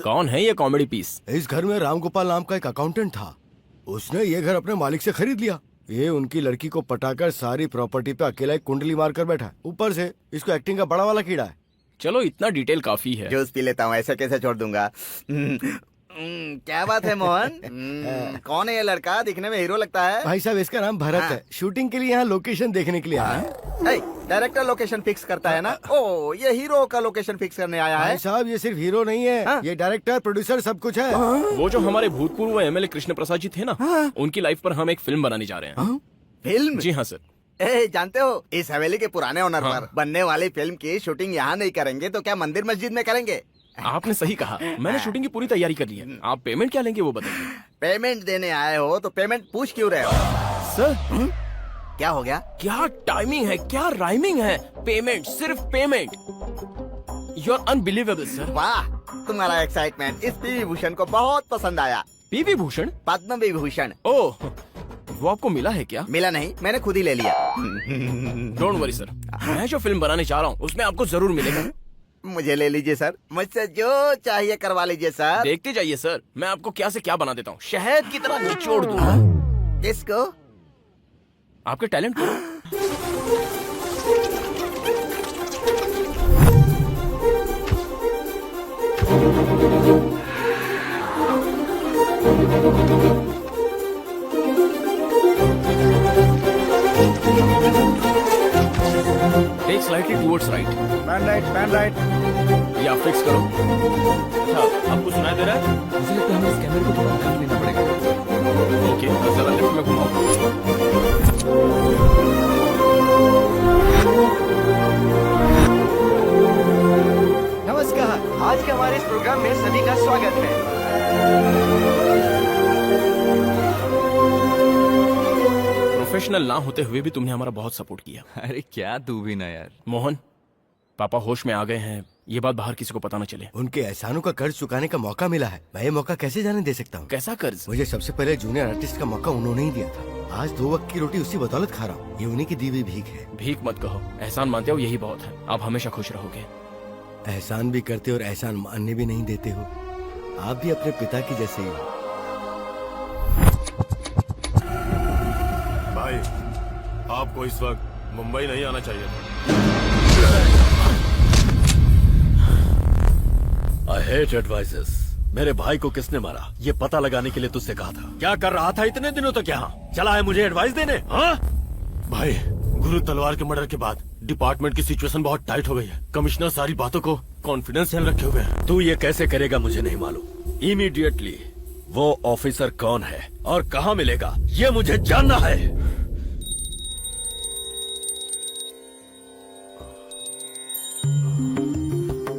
कौन है ये कॉमेडी पीस? इस घर में रामगोपाल नाम का एक अकाउंटेंट था। उसने ये घर अपने मालिक से खरीद लिया। ये उनकी लड़की को पटाकर सारी प्रॉपर्टी पे अकेला एक कुंडली मार कर बैठा है। ऊपर से इसको एक्टिंग का बड़ा वाला कीड़ा है। चलो इतना डिटेल काफी है। जूस पी लेता हूँ, ऐसे कैसे छोड़ दूंगा। क्या बात है मोहन? कौन है ये लड़का? दिखने में हीरो लगता है। भाई साहब इसका नाम भरत है। शूटिंग के लिए यहाँ लोकेशन देखने के लिए आया है। डायरेक्टर लोकेशन फिक्स करता है ना? ओ, ये हीरो का लोकेशन फिक्स करने आया है। भाई साहब ये सिर्फ हीरो नहीं है, ये डायरेक्टर प्रोड्यूसर सब कुछ है। वो जो हमारे भूतपूर्व एमएलए कृष्ण प्रसाद जी थे ना, उनकी लाइफ पर हम एक फिल्म बनाने जा रहे हैं। फिल्म? जी हाँ सर। जानते हो इस हवेली के पुराने ओनर पर बनने वाली फिल्म की शूटिंग यहाँ नहीं करेंगे तो क्या मंदिर मस्जिद में करेंगे? आपने सही कहा। मैंने शूटिंग की पूरी तैयारी कर ली है। आप पेमेंट क्या लेंगे वो बताइए। पेमेंट देने आए हो तो पेमेंट पूछ क्यों रहे हो? सर क्या हो गया? क्या टाइमिंग है, क्या राइमिंग है। पेमेंट, सिर्फ payment. You are unbelievable sir. वाह, तुम्हारा एक्साइटमेंट इस पीवी भूषण को बहुत पसंद आया। पीवी भूषण? पद्म विभूषण। ओह, वो आपको मिला है क्या? मिला नहीं, मैंने खुद ही ले लिया। डोंट वरी सर, मैं जो फिल्म बनाने जा रहा हूँ उसमें आपको जरूर मिलेगा। मुझे ले लीजिए सर, मुझसे जो चाहिए करवा लीजिए सर। देखते जाइए सर, मैं आपको क्या से क्या बना देता हूँ। शहद की तरह निचोड़ दूंगा। किसको? आपके टैलेंट को। Take slightly towards right. Pan right. या फिक्स करो। अच्छा, आपको सुनाई दे रहा है? मुझे लगता है हमें इस कैमरे को थोड़ा काट लेना पड़ेगा। ओके, जरा लेफ्ट में घुमाओ। नमस्कार, आज के हमारे इस प्रोग्राम में सभी का स्वागत है। प्रोफेशनल ना होते हुए भी तुमने हमारा बहुत सपोर्ट किया। अरे क्या तू भी ना यार। मोहन, पापा होश में आ गए हैं, ये बात बाहर किसी को पता न चले। उनके एहसानों का कर्ज चुकाने का मौका मिला है। मैं ये मौका कैसे जाने दे सकता हूँ? कैसा कर्ज? मुझे सबसे पहले जूनियर आर्टिस्ट का मौका उन्होंने ही दिया था। आज 2 वक्त की रोटी उसी बदौलत खा रहा हूँ। ये उन्हीं की दी हुई भीख है। भीख मत कहो, एहसान मानते हो यही बहुत है। आप हमेशा खुश रहोगे। एहसान भी करते और एहसान मानने भी नहीं देते हो। आप भी अपने पिता की जैसे ही हो। भाई, आपको इस वक्त मुंबई नहीं आना चाहिए था। I hate advisers. मेरे भाई को किसने मारा ये पता लगाने के लिए तुझसे कहा था। क्या कर रहा था इतने दिनों तक यहाँ? चला है मुझे एडवाइस देने? हाँ भाई, गुरु तलवार के मर्डर के बाद डिपार्टमेंट की सिचुएशन बहुत टाइट हो गई है। कमिश्नर सारी बातों को कॉन्फिडेंशियल रखे हुए हैं। तू ये कैसे करेगा मुझे नहीं मालूम। इमीडिएटली वो ऑफिसर कौन है और कहाँ मिलेगा ये मुझे जानना है।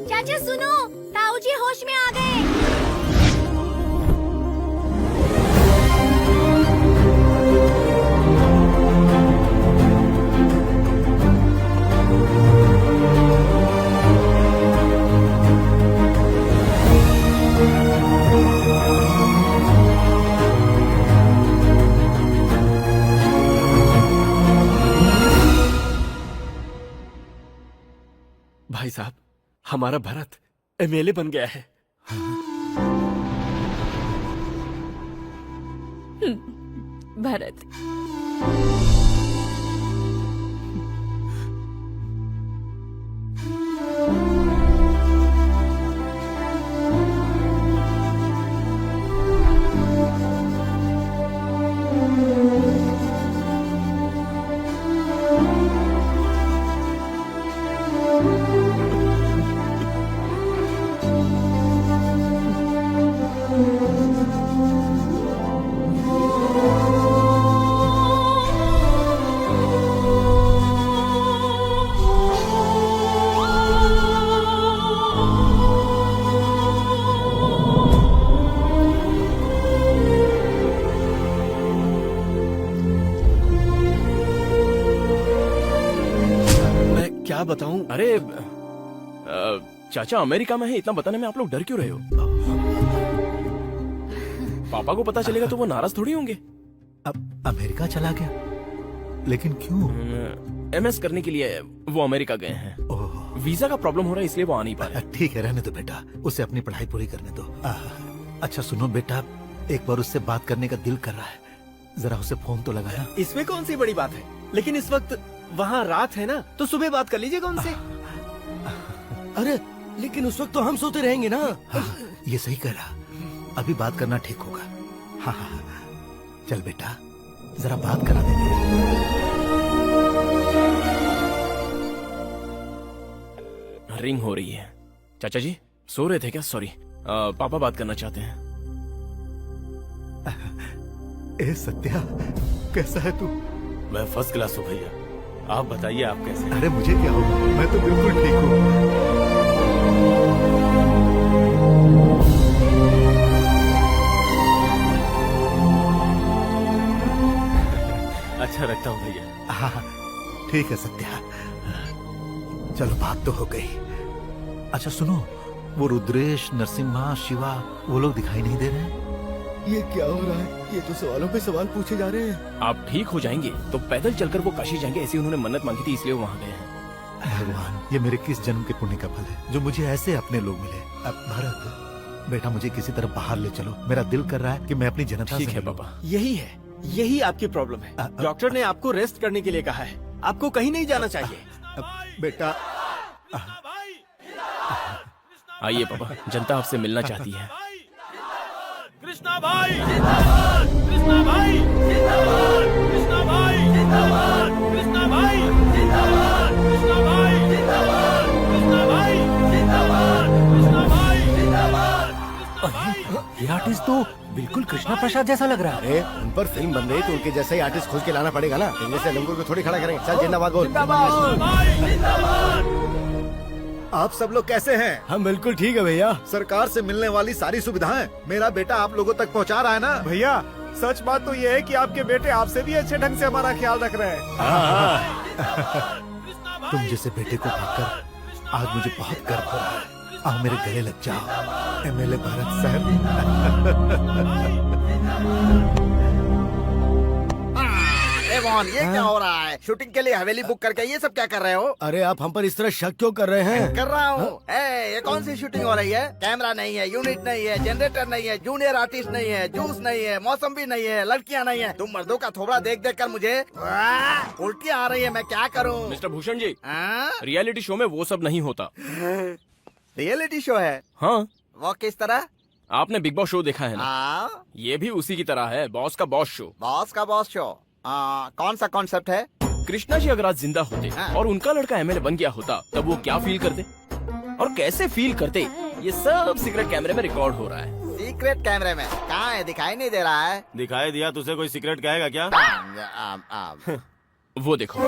चाचा सुनो, ताऊ जी होश में आ गए। भाई साहब, हमारा भरत एमएलए बन गया है। भरत, मैं क्या बताऊं? अरे चाचा अमेरिका में है, इतना बताने में आप लोग डर क्यों रहे हो? पापा को पता चलेगा तो वो नाराज थोड़ी होंगे। अब अमेरिका चला गया, लेकिन क्यों? एमएस करने के लिए वो अमेरिका गए हैं। वीजा का प्रॉब्लम हो रहा है इसलिए वो आ नहीं पा रहे। ठीक है, रहने दो बेटा, उसे अपनी पढ़ाई पूरी करने दो। अच्छा सुनो बेटा, एक बार उससे बात करने का दिल कर रहा है, जरा उसे फोन तो लगाना। इसमें कौन सी बड़ी बात है, लेकिन इस वक्त वहाँ रात है ना, तो सुबह बात कर लीजिएगा उनसे। अरे लेकिन उस वक्त तो हम सोते रहेंगे ना। हाँ, ये सही कह रहा, अभी बात करना ठीक होगा। हाँ हाँ, चल बेटा जरा बात करा दे। रिंग हो रही है। चाचा जी सो रहे थे क्या? सॉरी, पापा बात करना चाहते हैं। ए सत्या, कैसा है तू? मैं फर्स्ट क्लास हूँ भैया, आप बताइए आप कैसे हैं? अरे मुझे क्या होगा, मैं तो बिल्कुल ठीक हूँ। अच्छा रखता हूँ भैया। हाँ ठीक है सत्या, चलो बात तो हो गई। अच्छा सुनो, वो रुद्रेश, नरसिम्हा, शिवा, वो लोग दिखाई नहीं दे रहे हैं? ये क्या हो रहा है? ये तो सवालों पे सवाल पूछे जा रहे हैं। आप ठीक हो जाएंगे तो पैदल चलकर वो काशी जाएंगे, ऐसी उन्होंने मन्नत मांगी थी इसलिए वो वहाँ गए हैं। भगवान, ये मेरे किस जन्म के पुण्य का फल है जो मुझे ऐसे अपने लोग मिले। अब भरत बेटा, मुझे किसी तरह बाहर ले चलो, मेरा दिल कर रहा है कि मैं अपनी जनता से ठीक है मिलूं। पापा। यही है, यही आपकी प्रॉब्लम है। डॉक्टर ने आपको रेस्ट करने के लिए कहा है, आपको कहीं नहीं जाना चाहिए। बेटा आइए पापा, जनता आपसे मिलना चाहती है। कृष्णा भाई जिंदाबाद, कृष्णा भाई जिंदाबाद, कृष्णा भाई जिंदाबाद, कृष्णा भाई जिंदाबाद, कृष्णा भाई जिंदाबाद, कृष्णा भाई जिंदाबाद, कृष्णा भाई जिंदाबाद। ये आर्टिस्ट तो बिल्कुल कृष्णा प्रसाद जैसा लग रहा है। अरे उन पर फिल्म बन रही तो उनके जैसा ही आर्टिस्ट खोज के लाना पड़ेगा ना। इनमें से लंगूर को थोड़ी खड़ा करेंगे। चल जिंदाबाद बोल। आप सब लोग कैसे हैं? हम बिल्कुल ठीक है भैया। सरकार से मिलने वाली सारी सुविधाएं मेरा बेटा आप लोगों तक पहुंचा रहा है ना? भैया सच बात तो ये है कि आपके बेटे आपसे भी अच्छे ढंग से हमारा ख्याल रख रहे हैं। तुम जैसे बेटे को पाकर आज मुझे बहुत गर्व हो रहा है। आओ मेरे गले लग जाओ, एमएलए भारत साहब। ये क्या हो रहा है? शूटिंग के लिए हवेली बुक करके ये सब क्या कर रहे हो? अरे आप हम पर इस तरह शक क्यों कर रहे हैं? कर रहा हूँ। ये कौन सी शूटिंग हो रही है? कैमरा नहीं है, यूनिट नहीं है, जनरेटर नहीं है, जूनियर आर्टिस्ट नहीं है, जूस नहीं है, मौसम भी नहीं है, लड़कियाँ नहीं है। तुम मर्दों का थोबड़ा देख देख कर मुझे उल्टी आ रही है। मैं क्या करूँ? Mister Bhushan ji, reality show में वो सब नहीं होता। रियलिटी शो है? हाँ। वो किस तरह? आपने बिग बॉस शो देखा है ना? ये भी उसी की तरह है, बॉस का बॉस शो। बॉस का बॉस शो? कौन सा कॉन्सेप्ट है? कृष्णा जी अगर आज जिंदा होते और उनका लड़का एमएलए बन गया होता तब वो क्या फील करते और कैसे फील करते, ये सब सीक्रेट कैमरे में रिकॉर्ड हो रहा है। सीक्रेट कैमरे में? कहाँ है? दिखाई नहीं दे रहा है। दिखाई दिया तुझे कोई सीक्रेट कहेगा क्या? वो देखो,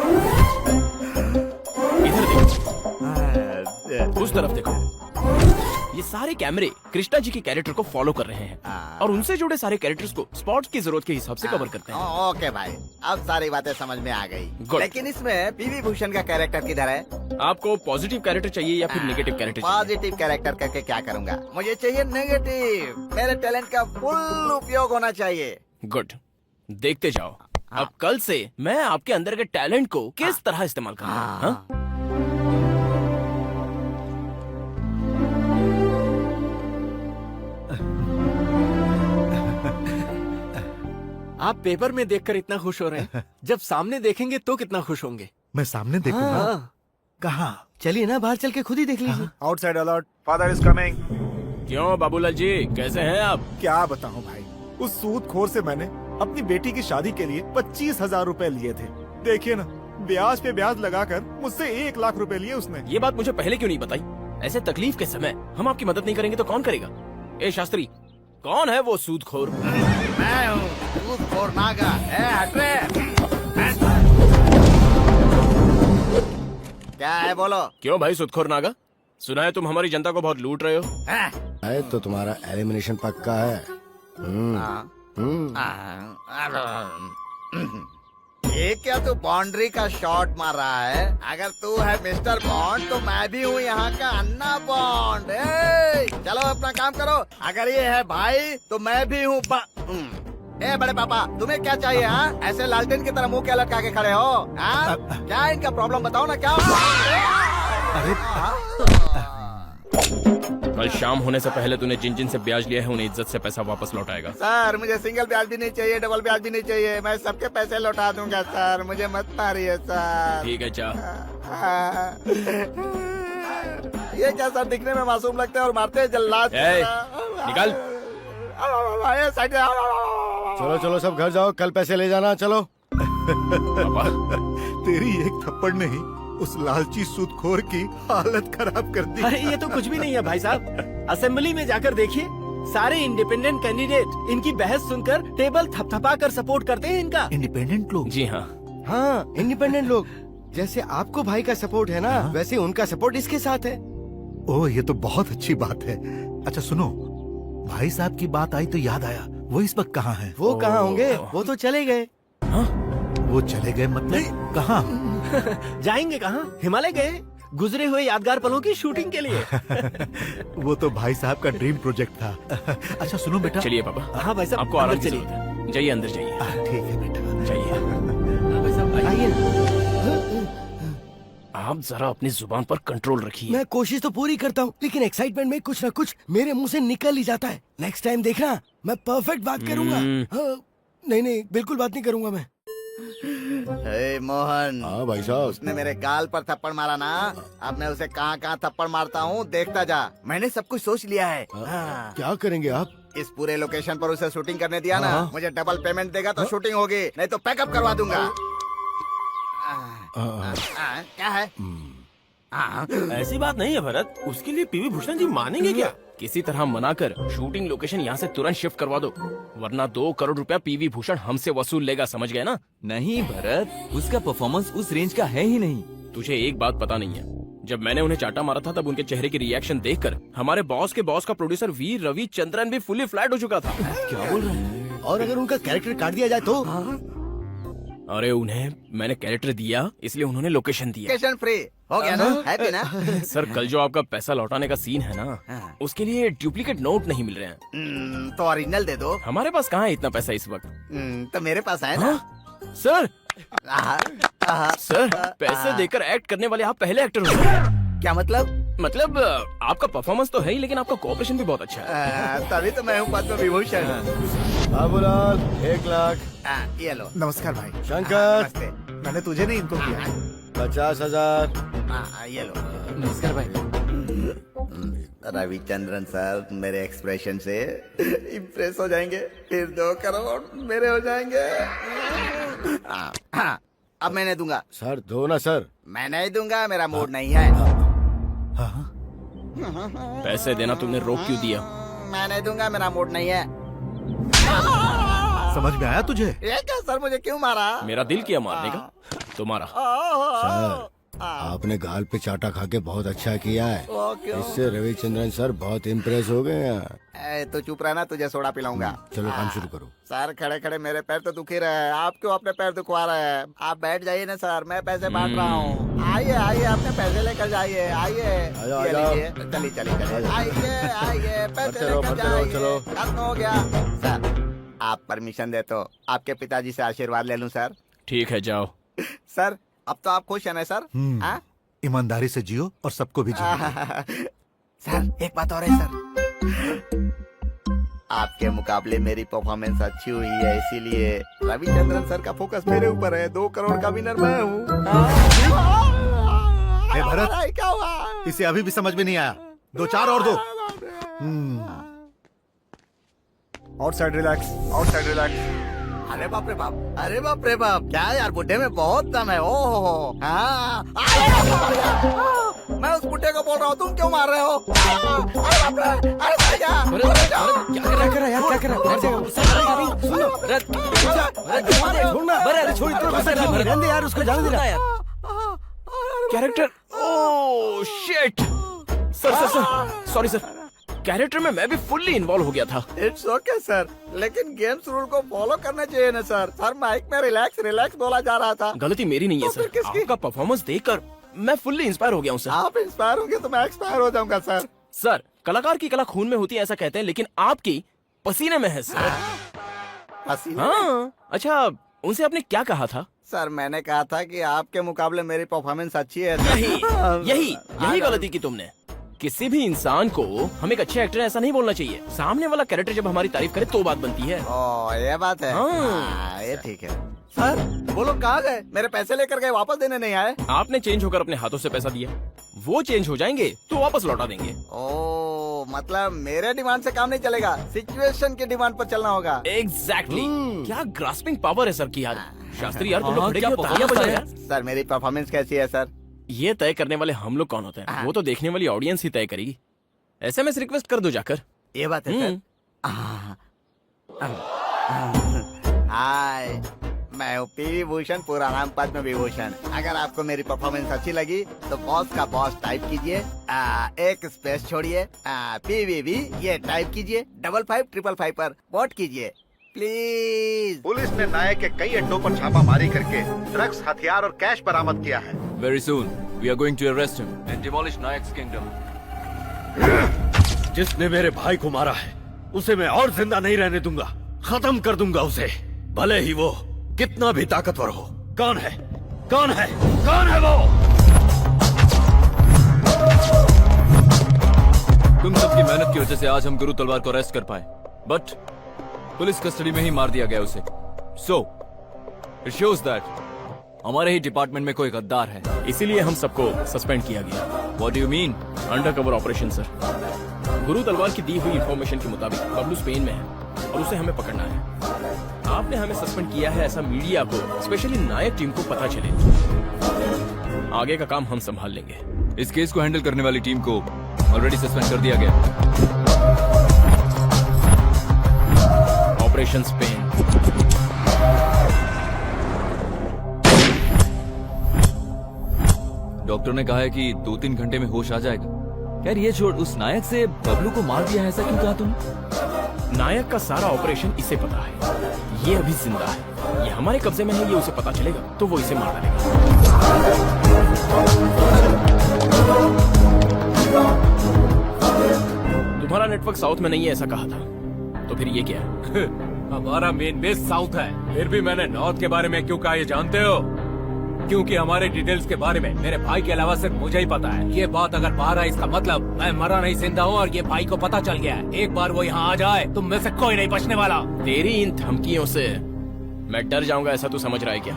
इधर देखो, उस तरफ देखो। ये सारे कैमरे कृष्णा जी के कैरेक्टर को फॉलो कर रहे हैं और उनसे जुड़े सारे कैरेक्टर्स को स्पॉट की जरूरत के हिसाब से कवर करते हैं। ओके भाई, अब सारी बातें समझ में आ गई। लेकिन इसमें पीवी भूषण का कैरेक्टर किधर है? आपको पॉजिटिव कैरेक्टर चाहिए या फिर नेगेटिव कैरेक्टर चाहिए? पॉजिटिव कैरेक्टर करके क्या करूँगा? मुझे चाहिए नेगेटिव। मेरे टैलेंट का फुल उपयोग होना चाहिए। गुड, देखते जाओ। अब कल से मैं आपके अंदर के टैलेंट को किस तरह इस्तेमाल करूँगा। आप पेपर में देखकर इतना खुश हो रहे हैं, जब सामने देखेंगे तो कितना खुश होंगे। मैं सामने देखूंगा? कहाँ? चलिए ना, बाहर चल के खुद ही देख लीजिए। Outside alert, father is coming. क्यों बाबूलाल जी, कैसे हैं आप? क्या बताऊं भाई, उस सूदखोर से मैंने अपनी बेटी की शादी के लिए 25,000 रुपए लिए थे। देखिए ना, ब्याज पे ब्याज लगाकर मुझसे 1 लाख रुपए लिए उसने। ये बात मुझे पहले क्यों नहीं बताई? ऐसे तकलीफ के समय हम आपकी मदद नहीं करेंगे तो कौन करेगा? ए शास्त्री, कौन है वो सूदखोर? मैं हूँ सूदखोर नागा। हट रे। क्या है बोलो? क्यों भाई सूदखोर नागा? सुना है तुम हमारी जनता को बहुत लूट रहे हो। है तो तुम्हारा एलिमिनेशन पक्का है। ये क्या तू बाउंड्री का शॉट मार रहा है? अगर तू है मिस्टर बॉन्ड तो मैं भी हूँ यहाँ का अन्ना बॉन्ड। चलो अपना काम करो। अगर ये है भाई तो मैं भी हूँ ए बड़े पापा, तुम्हें क्या चाहिए? हाँ, ऐसे लालटेन की तरह मुंह क्या लटका के खड़े हो? हाँ, क्या इनका प्रॉब्लम बताओ ना। क्या कल शाम होने से पहले तूने जिन जिन से ब्याज लिया है उन्हें इज्जत से पैसा वापस लौटाएगा। सर, मुझे सिंगल ब्याज भी नहीं चाहिए, डबल ब्याज भी नहीं चाहिए। मैं सबके पैसे लौटा दूंगा सर। मुझे मत मारिए सर। ठीक है, जा। ये क्या सर, दिखने में मासूम लगते हैं और मारते हैं जल्लाद। निकल। चलो चलो सब घर जाओ, कल पैसे ले जाना। चलो। तेरी एक थप्पड़ ने ही उस लालची सूदखोर की हालत खराब कर दी। अरे ये तो कुछ भी नहीं है भाई साहब। असेंबली में जाकर देखिए, सारे इंडिपेंडेंट कैंडिडेट इनकी बहस सुनकर टेबल थपथपा कर सपोर्ट करते हैं इनका। इंडिपेंडेंट लोग? जी हाँ। हाँ, इंडिपेंडेंट लोग। जैसे आपको भाई का सपोर्ट है ना, वैसे उनका सपोर्ट इसके साथ है। ओह, ये तो बहुत अच्छी बात है। अच्छा सुनो, भाई साहब की बात आई तो याद आया, वो इस वक्त कहाँ हैं? वो कहाँ होंगे? वो तो चले गए। वो चले गए मतलब कहाँ? जाएंगे कहाँ? हिमालय गए, गुजरे हुए यादगार पलों की शूटिंग के लिए। वो तो भाई साहब का ड्रीम प्रोजेक्ट था। अच्छा सुनो बेटा। चलिए पापा। हाँ भाई साहब, आपको आराम अंदर की जरूरत है। जाइए अंदर जाइए। ठीक है बेटा, जाइए। आप जरा अपनी जुबान पर कंट्रोल रखिए। मैं कोशिश तो पूरी करता हूँ, लेकिन एक्साइटमेंट में कुछ न कुछ मेरे मुंह से निकल ही जाता है। नेक्स्ट टाइम देखना, मैं परफेक्ट बात करूंगा। हाँ, नहीं बिल्कुल बात नहीं करूंगा मैं। मोहन। हाँ भाई साहब। उसने मेरे गाल पर थप्पड़ मारा ना, अब मैं उसे कहाँ कहाँ थप्पड़ मारता हूँ, देखता जा। मैंने सब कुछ सोच लिया है। क्या करेंगे आप? इस पूरे लोकेशन पर उसे शूटिंग करने दिया ना, मुझे डबल पेमेंट देगा तो शूटिंग होगी, नहीं तो पैकअप करवा दूंगा। क्या है? ऐसी बात नहीं है भरत, उसके लिए पीवी भूषण जी मानेंगे क्या? किसी तरह मनाकर शूटिंग लोकेशन यहाँ से तुरंत शिफ्ट करवा दो, वरना 2 करोड़ रुपया पीवी भूषण हमसे वसूल लेगा, समझ गए ना? नहीं भरत, उसका परफॉर्मेंस उस रेंज का है ही नहीं। तुझे एक बात पता नहीं है, जब मैंने उन्हें चाटा मारा था तब उनके चेहरे की रिएक्शन देखकर हमारे बॉस के बॉस का प्रोड्यूसर वीर रविचंद्रन भी फुली फ्लैट हो चुका था। क्या बोल रहे हैं? और अगर उनका कैरेक्टर काट दिया जाए तो? अरे उन्हें मैंने कैरेक्टर दिया, इसलिए उन्होंने लोकेशन दिया। लोकेशन फ्री हो गया ना? हैप्पी ना? सर, कल जो आपका पैसा लौटाने का सीन है ना, उसके लिए डुप्लीकेट नोट नहीं मिल रहे हैं। तो ओरिजिनल दे दो। हमारे पास कहाँ है इतना पैसा इस वक्त? तो मेरे पास है ना। सर सर, पैसे देकर एक्ट करने वाले आप पहले एक्टर हो। क्या मतलब? मतलब आपका परफॉर्मेंस तो है ही, लेकिन आपका कोऑपरेशन भी बहुत अच्छा है। तभी तो मैं हूँ पद्म विभूषण। बाबूलाल 1 लाख। ये लो। नमस्कार भाई। शंकर। नमस्ते। मैंने तुझे नहीं, इनको किया। 50,000। ये लो। नमस्कार भाई। रविचंद्रन सर मेरे एक्सप्रेशन से इम्प्रेस हो जाएंगे, फिर 2 करोड़ मेरे हो जाएंगे। अब मैं नहीं दूंगा सर। दो ना सर। मैं नहीं दूंगा, मेरा मूड नहीं है। पैसे देना तुमने रोक क्यों दिया? मैं नहीं दूंगा, मेरा मूड नहीं है। समझ में आया तुझे? ये क्या सर, मुझे क्यों मारा? मेरा दिल किया मारने का, तो मारा। सर, आपने गाल पे चाटा खा के बहुत अच्छा किया है। इससे रविचंद्रन सर बहुत इम्प्रेस हो गए हैं। तो चुप रहना, तुझे सोडा पिलाऊंगा। चलो काम शुरू करो। सर खड़े खड़े मेरे पैर तो दुखी रहे, आप क्यों अपने पैर दुखवा रहे हैं? आप बैठ जाइए ना सर, मैं पैसे बांट रहा हूँ। आइए आइए, अपने पैसे लेकर जाइए। आइए चलिए चलिए आइए, पैसे लेकर जाइए। चलो खत्म हो गया। सर आप परमिशन दे तो आपके पिताजी से आशीर्वाद ले लूं सर? ठीक है, जाओ। सर अब तो आप खुश है ना सर? ईमानदारी से जियो और सबको भी जियो। सर एक बात और है सर, आपके मुकाबले मेरी परफॉर्मेंस अच्छी हुई है, इसीलिए रविचंद्रन सर का फोकस मेरे ऊपर है। 2 करोड़ का विनर मैं हूँ। भरत, क्या हुआ? इसे अभी भी समझ में नहीं आया। 2-4 और दो। Outside relax, outside relax. अरे बाप रे बाप, अरे बाप रे बाप, क्या यार बुड्ढे में बहुत दम है। ओहो हाँ, मैं उस बुड्ढे को बोल रहा हूँ, तुम क्यों मार रहे हो? अरे बाप रे, अरे भैया, क्या कर रहा है यार, क्या कर रहा है यार, उसको जाने दे यार। Character, oh shit. Sir sorry sir, character में मैं भी फुल्ली इन्वॉल्व हो गया था। इट्स ओके सर, लेकिन गेम्स रूल को फॉलो करना चाहिए ना सर। सर माइक में रिलैक्स रिलैक्स बोला जा रहा था। गलती मेरी नहीं है तो फिर सर, किसकी? आपका परफॉर्मेंस देखकर मैं फुल्ली इंस्पायर हो गया हूँ सर। आप इंस्पायर होंगे तो मैं एक्सपायर हो जाऊंगा सर। सर कलाकार की कला खून में होती है ऐसा कहते हैं, लेकिन आपकी पसीने में है सर। पसीने हाँ, अच्छा उनसे आपने क्या कहा था? सर मैंने कहा था कि आपके मुकाबले मेरी परफॉर्मेंस अच्छी है। यही गलती की तुमने। किसी भी इंसान को हम एक अच्छे एक्टर ऐसा नहीं बोलना चाहिए। सामने वाला कैरेक्टर जब हमारी तारीफ करे तो बात बनती है। ओ ये बात है। हाँ। ये ठीक है। सर वो लोग कहाँ गए? मेरे पैसे लेकर गए, वापस देने नहीं आए। आपने चेंज होकर अपने हाथों से पैसा दिया, वो चेंज हो जाएंगे तो वापस लौटा देंगे। ओ मतलब मेरे डिमांड से काम नहीं चलेगा, सिचुएशन के डिमांड पर चलना होगा। एग्जैक्टली। क्या ग्रास्पिंग पावर है सर की यार। शास्त्री यार तुम लोग खड़े क्यों, तालियां बजाओ यार। सर मेरी परफॉर्मेंस कैसी है सर? ये तय करने वाले हम लोग कौन होते हैं? वो तो देखने वाली ऑडियंस ही तय करेगी। SMS रिक्वेस्ट कर दो जाकर। ये बात है सर। हाय, मैं हूँ पीवी भूषण, पूरा नाम पद्म विभूषण। अगर आपको मेरी परफॉर्मेंस अच्छी लगी तो बॉस का बॉस टाइप कीजिए, एक स्पेस छोड़िए, PVV ये टाइप कीजिए, 5555 पर वोट कीजिए प्लीज। पुलिस ने नायक के कई अड्डों पर छापामारी करके ड्रग्स, हथियार और कैश बरामद किया है। Very soon, we are going to arrest him and demolish Nayak's kingdom. जिसने मेरे भाई को मारा है उसे मैं और जिंदा नहीं रहने दूंगा, खत्म कर दूंगा उसे, भले ही वो कितना भी ताकतवर हो। कौन है? कौन है? कौन है वो? तुम सबकी मेहनत की वजह से आज हम गुरु तलवार को अरेस्ट कर पाए, बट पुलिस कस्टडी में ही मार दिया गया उसे। So, it shows that हमारे ही डिपार्टमेंट में कोई गद्दार है। इसीलिए हम सबको सस्पेंड किया गया। What do you mean? Undercover operation sir. गुरु तलवार की दी हुई इंफॉर्मेशन के मुताबिक बबलू स्पेन में है और उसे हमें पकड़ना है। आपने हमें सस्पेंड किया है ऐसा मीडिया को, स्पेशली नायक टीम को पता चले। आगे का काम हम संभाल लेंगे। इस केस को हैंडल करने वाली टीम को ऑलरेडी सस्पेंड कर दिया गया। Operation Spain. डॉक्टर ने कहा है कि 2-3 घंटे में होश आ जाएगा। यार ये छोड़, उस नायक से बबलू को मार दिया है ऐसा क्यों कहा तुम? नायक का सारा ऑपरेशन इसे पता है। ये अभी जिंदा है, ये हमारे कब्जे में है। ये उसे पता चलेगा तो वो इसे मार डालेगा। तुम्हारा नेटवर्क साउथ में नहीं है ऐसा कहा था, तो फिर ये क्या है? हमारा मेन बेस साउथ है, फिर भी मैंने नॉर्थ के बारे में क्यों कहा ये जानते हो? क्योंकि हमारे डिटेल्स के बारे में मेरे भाई के अलावा सिर्फ मुझे ही पता है। ये बात अगर बाहर है इसका मतलब मैं मरा नहीं जिंदा हूँ, और ये भाई को पता चल गया है। एक बार वो यहाँ आ जाए तुम में से कोई नहीं बचने वाला। तेरी इन धमकियों से मैं डर जाऊंगा ऐसा तू समझ रहा है क्या?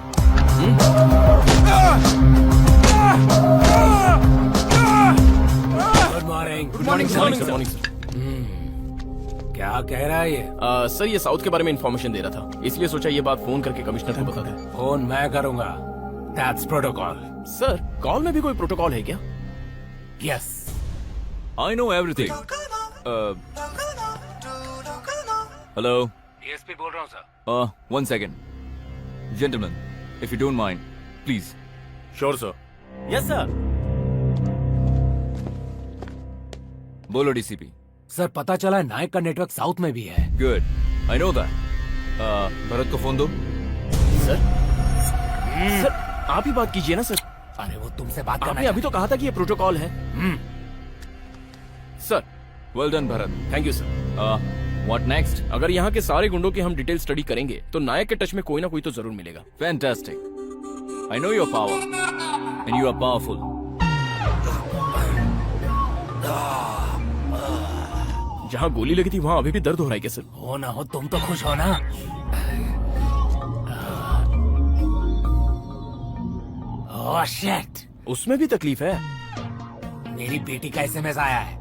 Good morning. Good morning sir. क्या कह रहा है ये? सर ये साउथ के बारे में इंफॉर्मेशन दे रहा था, इसलिए सोचा ये बात फोन करके कमिश्नर को बता दे। फोन मैं करूंगा, दैट्स प्रोटोकॉल। सर कॉल में भी कोई प्रोटोकॉल है क्या? Yes, I know everything. Hello. DSP बोल रहा हूँ sir. 1 second. Gentlemen, if you don't mind, please. Sure sir. Yes sir. बोलो डीसीपी। सर पता चला है नायक का नेटवर्क साउथ में भी है। Good. I know that. Bharat को फोन दो। सर आप ही बात कीजिए ना सर। अरे वो तुमसे बात करना आपने अभी तो कहा था कि ये प्रोटोकॉल है। Sir well done Bharat. Thank you sir. What next? अगर यहाँ के सारे गुंडों की हम डिटेल स्टडी करेंगे तो नायक के टच में कोई ना कोई तो जरूर मिलेगा। Fantastic. I know your power, and you are powerful. जहाँ गोली लगी थी वहाँ अभी भी दर्द हो रहा है क्या सर? हो ना हो तुम तो खुश हो ना। ओह शिट, उसमें भी तकलीफ है। मेरी बेटी का SMS आया है।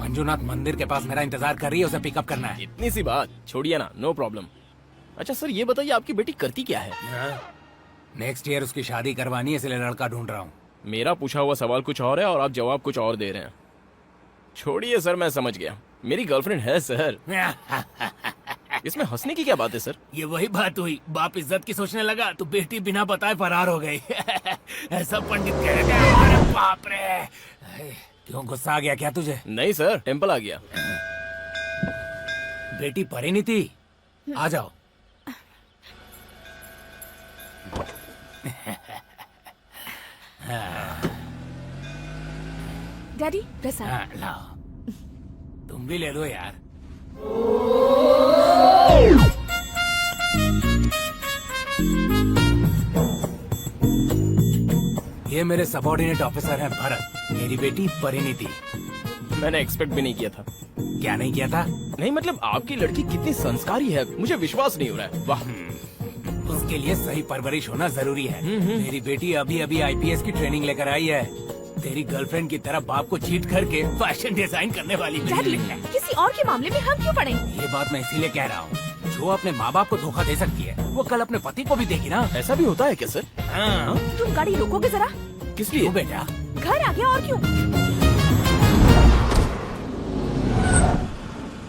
मंजुनाथ मंदिर के पास मेरा इंतजार कर रही है, उसे पिकअप करना है। इतनी सी बात, छोड़िए ना, नो प्रॉब्लम। अच्छा सर, ये बताइए आपकी बेटी करती क्या है? नेक्स्ट ईयर उसकी शादी करवानी है, इसलिए लड़का ढूंढ रहा हूँ। मेरा पूछा हुआ सवाल कुछ और है और आप जवाब कुछ और दे रहे हैं। छोड़िए सर, मैं समझ गया। मेरी गर्लफ्रेंड है सर। इसमें हंसने की क्या बात है सर? ये वही बात हुई, बाप इज्जत की सोचने लगा तो बेटी बिना बताए फरार हो गई। ऐसा पंडित कह रहे थे। अरे बाप रे, क्यों गुस्सा आ गया क्या तुझे? नहीं सर, टेम्पल आ गया। बेटी परिणीति, आ जाओ। डैडी प्रसाद। हाँ, लाओ, तुम भी ले लो यार। ये मेरे सबऑर्डिनेट ऑफिसर हैं भरत, मेरी बेटी परिणीति। मैंने एक्सपेक्ट भी नहीं किया था। क्या नहीं किया था? नहीं मतलब आपकी लड़की कितनी संस्कारी है, मुझे विश्वास नहीं हो रहा है। वाह। उसके लिए सही परवरिश होना जरूरी है। मेरी बेटी अभी अभी IPS की ट्रेनिंग लेकर आई है। तेरी गर्लफ्रेंड की तरह बाप को चीट करके फैशन डिजाइन करने वाली डैडी, किसी और के मामले में हम क्यों पड़े? ये बात मैं इसीलिए कह रहा हूँ, जो अपने माँ बाप को धोखा दे सकती है वो कल अपने पति को भी देगी ना। ऐसा भी होता है क्या सर? हाँ। तुम गाड़ी रोकोगे जरा? किस लिए? बेटा घर आ गया और क्यों?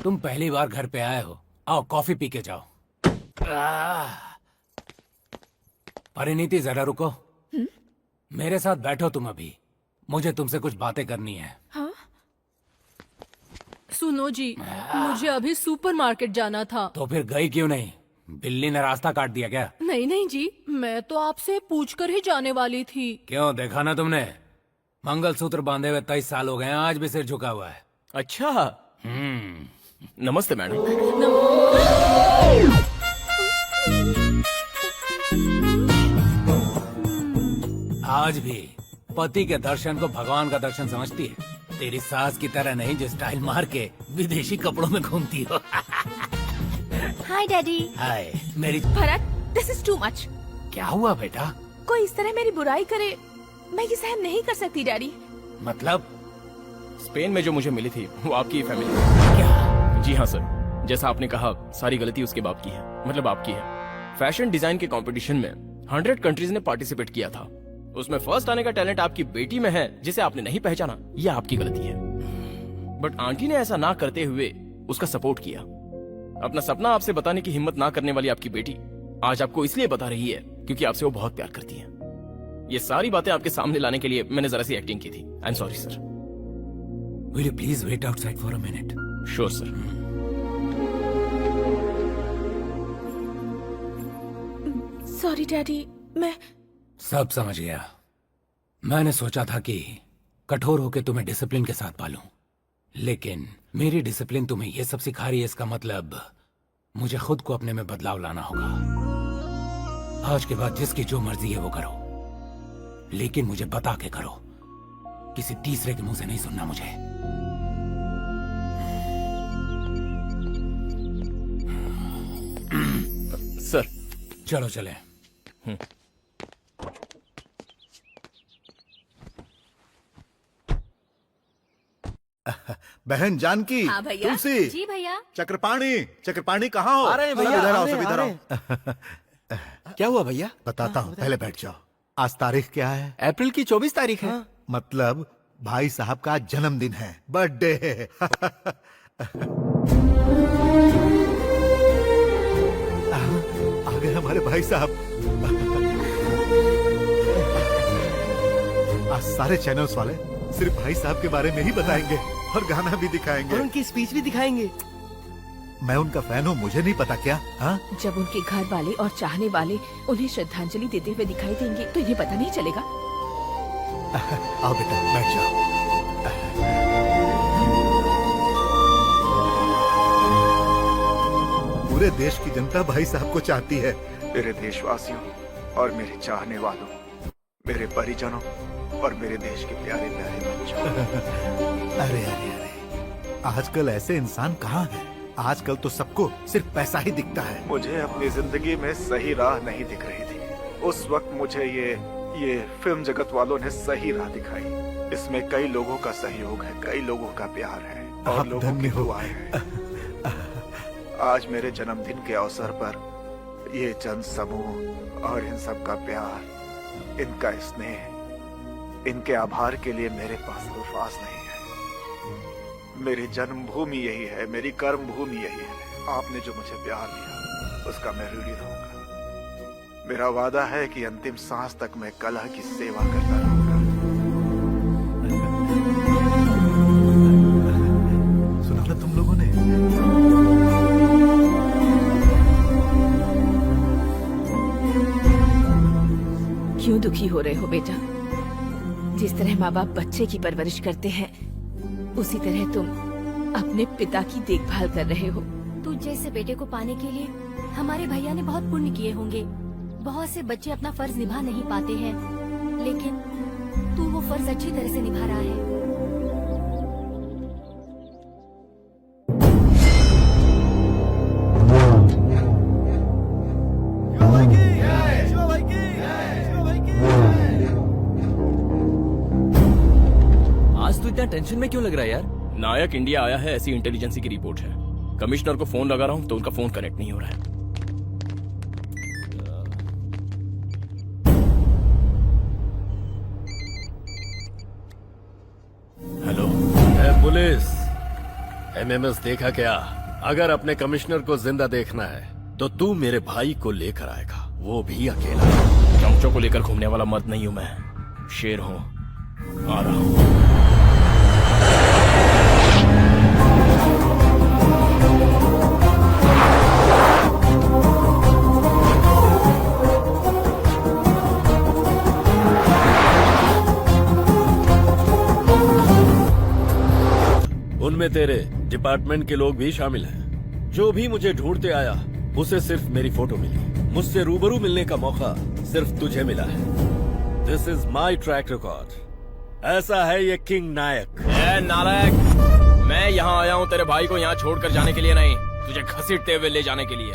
तुम पहली बार घर पे आए हो, आओ कॉफी पी के जाओ। परिणीति जरा रुको। मेरे साथ बैठो तुम अभी, मुझे तुमसे कुछ बातें करनी है। हाँ? सुनो जी, मुझे अभी सुपरमार्केट जाना था। तो फिर गई क्यों नहीं? बिल्ली ने रास्ता काट दिया क्या? नहीं नहीं जी, मैं तो आपसे पूछकर ही जाने वाली थी। क्यों, देखा ना तुमने? मंगलसूत्र बांधे हुए 23 साल हो गए हैं, आज भी सिर झुका हुआ है। अच्छा। नमस्ते मैडम। आज भी पति के दर्शन को भगवान का दर्शन समझती है। तेरी सास की तरह नहीं जो स्टाइल मार के विदेशी कपड़ों में घूमती हो। हाय daddy. Hi Mary. Bharat, this is too much. क्या हुआ बेटा? कोई इस तरह मेरी बुराई करे, मैं ये सहन नहीं कर सकती डैडी। मतलब? स्पेन में जो मुझे मिली थी वो आपकी फैमिली। क्या? जी हाँ सर, जैसा आपने कहा सारी गलती उसके बाप की है, मतलब आपकी है। फैशन डिजाइन के कंपटीशन में 100 कंट्रीज ने पार्टिसिपेट किया था। उसमें फर्स्ट आने का टैलेंट आपकी बेटी में है, जिसे आपने नहीं पहचाना। यह आपकी गलती है। बट आंटी ने ऐसा ना करते हुए उसका सपोर्ट किया। अपना सपना आपसे बताने की हिम्मत ना करने वाली आपकी बेटी आज आपको इसलिए बता रही है क्योंकि आपसे वो बहुत प्यार करती है। ये सारी बातें आपके सामने लाने के लिए मैंने जरा सी एक्टिंग की थी। I am sorry sir. Will you please wait outside for a minute? Sure, sir. Sorry daddy, मैं सब समझ गया। मैंने सोचा था कि कठोर होकर तुम्हें डिसिप्लिन के साथ पालूं, लेकिन मेरी डिसिप्लिन तुम्हें ये सब सिखा रही है। इसका मतलब मुझे खुद को अपने में बदलाव लाना होगा। आज के बाद जिसकी जो मर्जी है वो करो, लेकिन मुझे बता के करो। किसी तीसरे के मुंह से नहीं सुनना मुझे। सर चलो चले। बहन जानकी। हाँ भैया। तुलसी। जी भैया। चक्रपाणी कहाँ हो? आ रहे हैं भैया, सब इधर आ आओ, रहे सब हैं, इधर आ आओ। क्या हुआ भैया? बताता हूँ, पहले बैठ जाओ। आज तारीख क्या है? अप्रैल की 24 तारीख है। मतलब भाई साहब का जन्मदिन है, बर्थडे। आ गए हमारे भाई साहब। आज सारे चैनल्स वाले सिर्फ भाई साहब के बारे में ही बताएंगे और गाना भी दिखाएंगे और उनकी स्पीच भी दिखाएंगे। मैं उनका फैन हूँ, मुझे नहीं पता क्या? हाँ? जब उनके घर वाले और चाहने वाले उन्हें श्रद्धांजलि देते हुए दिखाई देंगे तो इन्हें पता नहीं चलेगा। आओ बेटा, बैठ जाओ। पूरे देश की जनता भाई साहब को चाहती है। मेरे देशवासियों और मेरे चाहने वालों, मेरे परिजनों और मेरे देश के प्यारे प्यारे बच्चों। अरे अरे अरे, आजकल ऐसे इंसान कहाँ हैं? आजकल तो सबको सिर्फ पैसा ही दिखता है। मुझे अपनी जिंदगी में सही राह नहीं दिख रही थी। उस वक्त मुझे ये फिल्म जगत वालों ने सही राह दिखाई। इसमें कई लोगों का सहयोग है, कई लोगों का प्यार है और आप लोगों धन्य की हो। दुआएं हैं। आज मेरे जन्मदिन के अवसर पर ये जन समूह और इन सब का प्यार, इनका स्नेह, इनके आभार के लिए मेरे पास अल्फाज नहीं है। मेरी जन्मभूमि यही है, मेरी कर्म भूमि यही है। आपने जो मुझे प्यार दिया उसका मैं ऋणी रहूंगा। मेरा वादा है कि अंतिम सांस तक मैं कलह की सेवा करता रहूंगा। सुना ना तुम लोगों ने? क्यों दुखी हो रहे हो बेटा? जिस तरह माँ बाप बच्चे की परवरिश करते हैं, उसी तरह तुम अपने पिता की देखभाल कर रहे हो। तू जैसे बेटे को पाने के लिए हमारे भैया ने बहुत पुण्य किए होंगे। बहुत से बच्चे अपना फर्ज निभा नहीं पाते हैं, लेकिन तू वो फर्ज अच्छी तरह से निभा रहा है। आज तू इतना टेंशन में क्यों लग रहा है यार? नायक इंडिया आया है, ऐसी इंटेलिजेंसी की रिपोर्ट है। कमिश्नर को फोन लगा रहा हूँ तो उनका फोन कनेक्ट नहीं हो रहा है। Hello, police. एमएमएस देखा क्या? अगर अपने कमिश्नर को जिंदा देखना है तो तू मेरे भाई को लेकर आएगा, वो भी अकेला। चमचों को लेकर घूमने वाला मर्द नहीं हूं मैं, शेर हूं। आ रहा हूं। उनमें तेरे डिपार्टमेंट के लोग भी शामिल हैं। जो भी मुझे ढूंढते आया उसे सिर्फ मेरी फोटो मिली। मुझसे रूबरू मिलने का मौका सिर्फ तुझे मिला है। This is my track record. ऐसा है ये किंग नायक। नालायक, मैं यहाँ आया हूँ तेरे भाई को यहाँ छोड़कर जाने के लिए नहीं, तुझे घसीटते हुए ले जाने के लिए।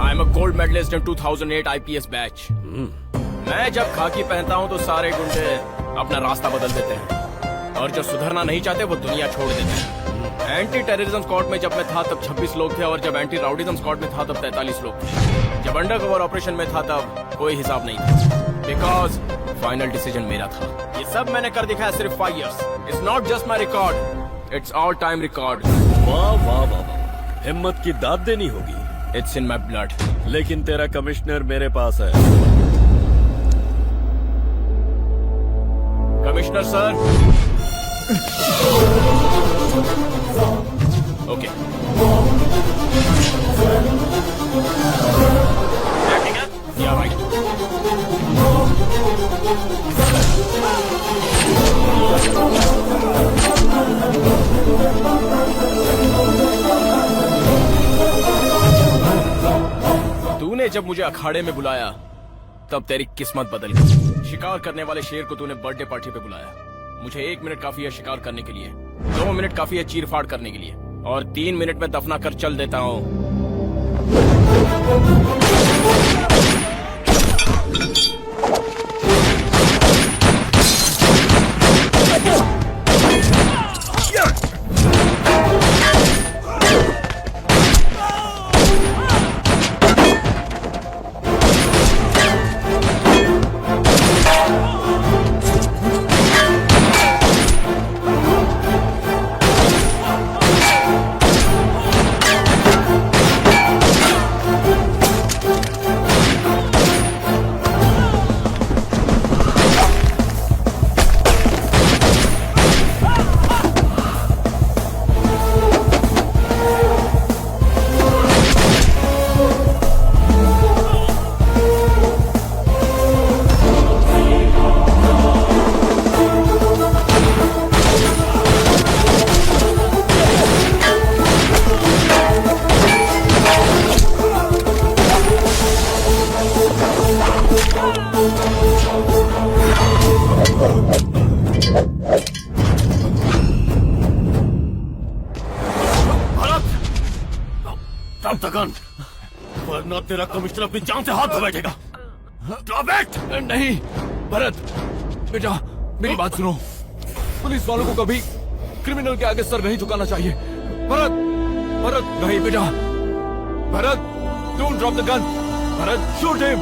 I am a gold medalist in 2008 IPS batch. मैं जब खाकी पहनता हूँ तो सारे गुंडे अपना रास्ता बदल देते हैं, और जो सुधरना नहीं चाहते वो दुनिया छोड़ देते हैं। एंटी टेररिज्म स्क्वाड में जब मैं था तब 26 लोग थे, और जब एंटी राउडिज्म स्क्वाड में था तब 43 लोग थे। जब अंडरकवर ऑपरेशन में था तब कोई हिसाब नहीं था, बिकॉज फाइनल डिसीजन मेरा था। ये सब मैंने कर दिखाया सिर्फ 5 years। It's not just my record, it's all time record. वाह वाह वाह, हिम्मत की दाद देनी होगी। It's in my blood. लेकिन तेरा कमिश्नर मेरे पास है। Commissioner sir. Okay. Yeah, right. तूने जब मुझे अखाड़े में बुलाया तब तेरी किस्मत बदल गई। शिकार करने वाले शेर को तूने बर्थडे पार्टी पे बुलाया। मुझे 1 मिनट काफी है शिकार करने के लिए, 2 मिनट काफी है चीर फाड़ करने के लिए, और 3 मिनट में दफना कर चल देता हूँ। वरना तेरा कमिश्नर अपनी जान से हाथ धो बैठेगा। Drop it! नहीं भरत, बेटा मेरी बात सुनो। पुलिस वालों को कभी क्रिमिनल के आगे सर नहीं झुकाना चाहिए। भरत, भरत नहीं बेटा, Bharat Don't drop the gun. Bharat, shoot him.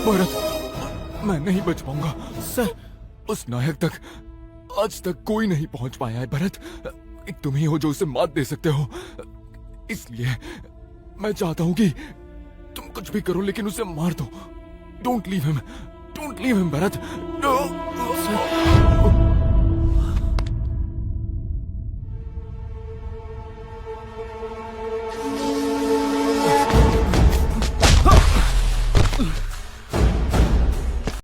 Bharat, मैं नहीं बच पाऊंगा सर। उस नायक तक आज तक कोई नहीं पहुंच पाया है भरत। एक तुम ही हो जो उसे मात दे सकते हो। इसलिए मैं चाहता हूं कि तुम कुछ भी करो लेकिन उसे मार दो। Don't leave him Bharat. Sir.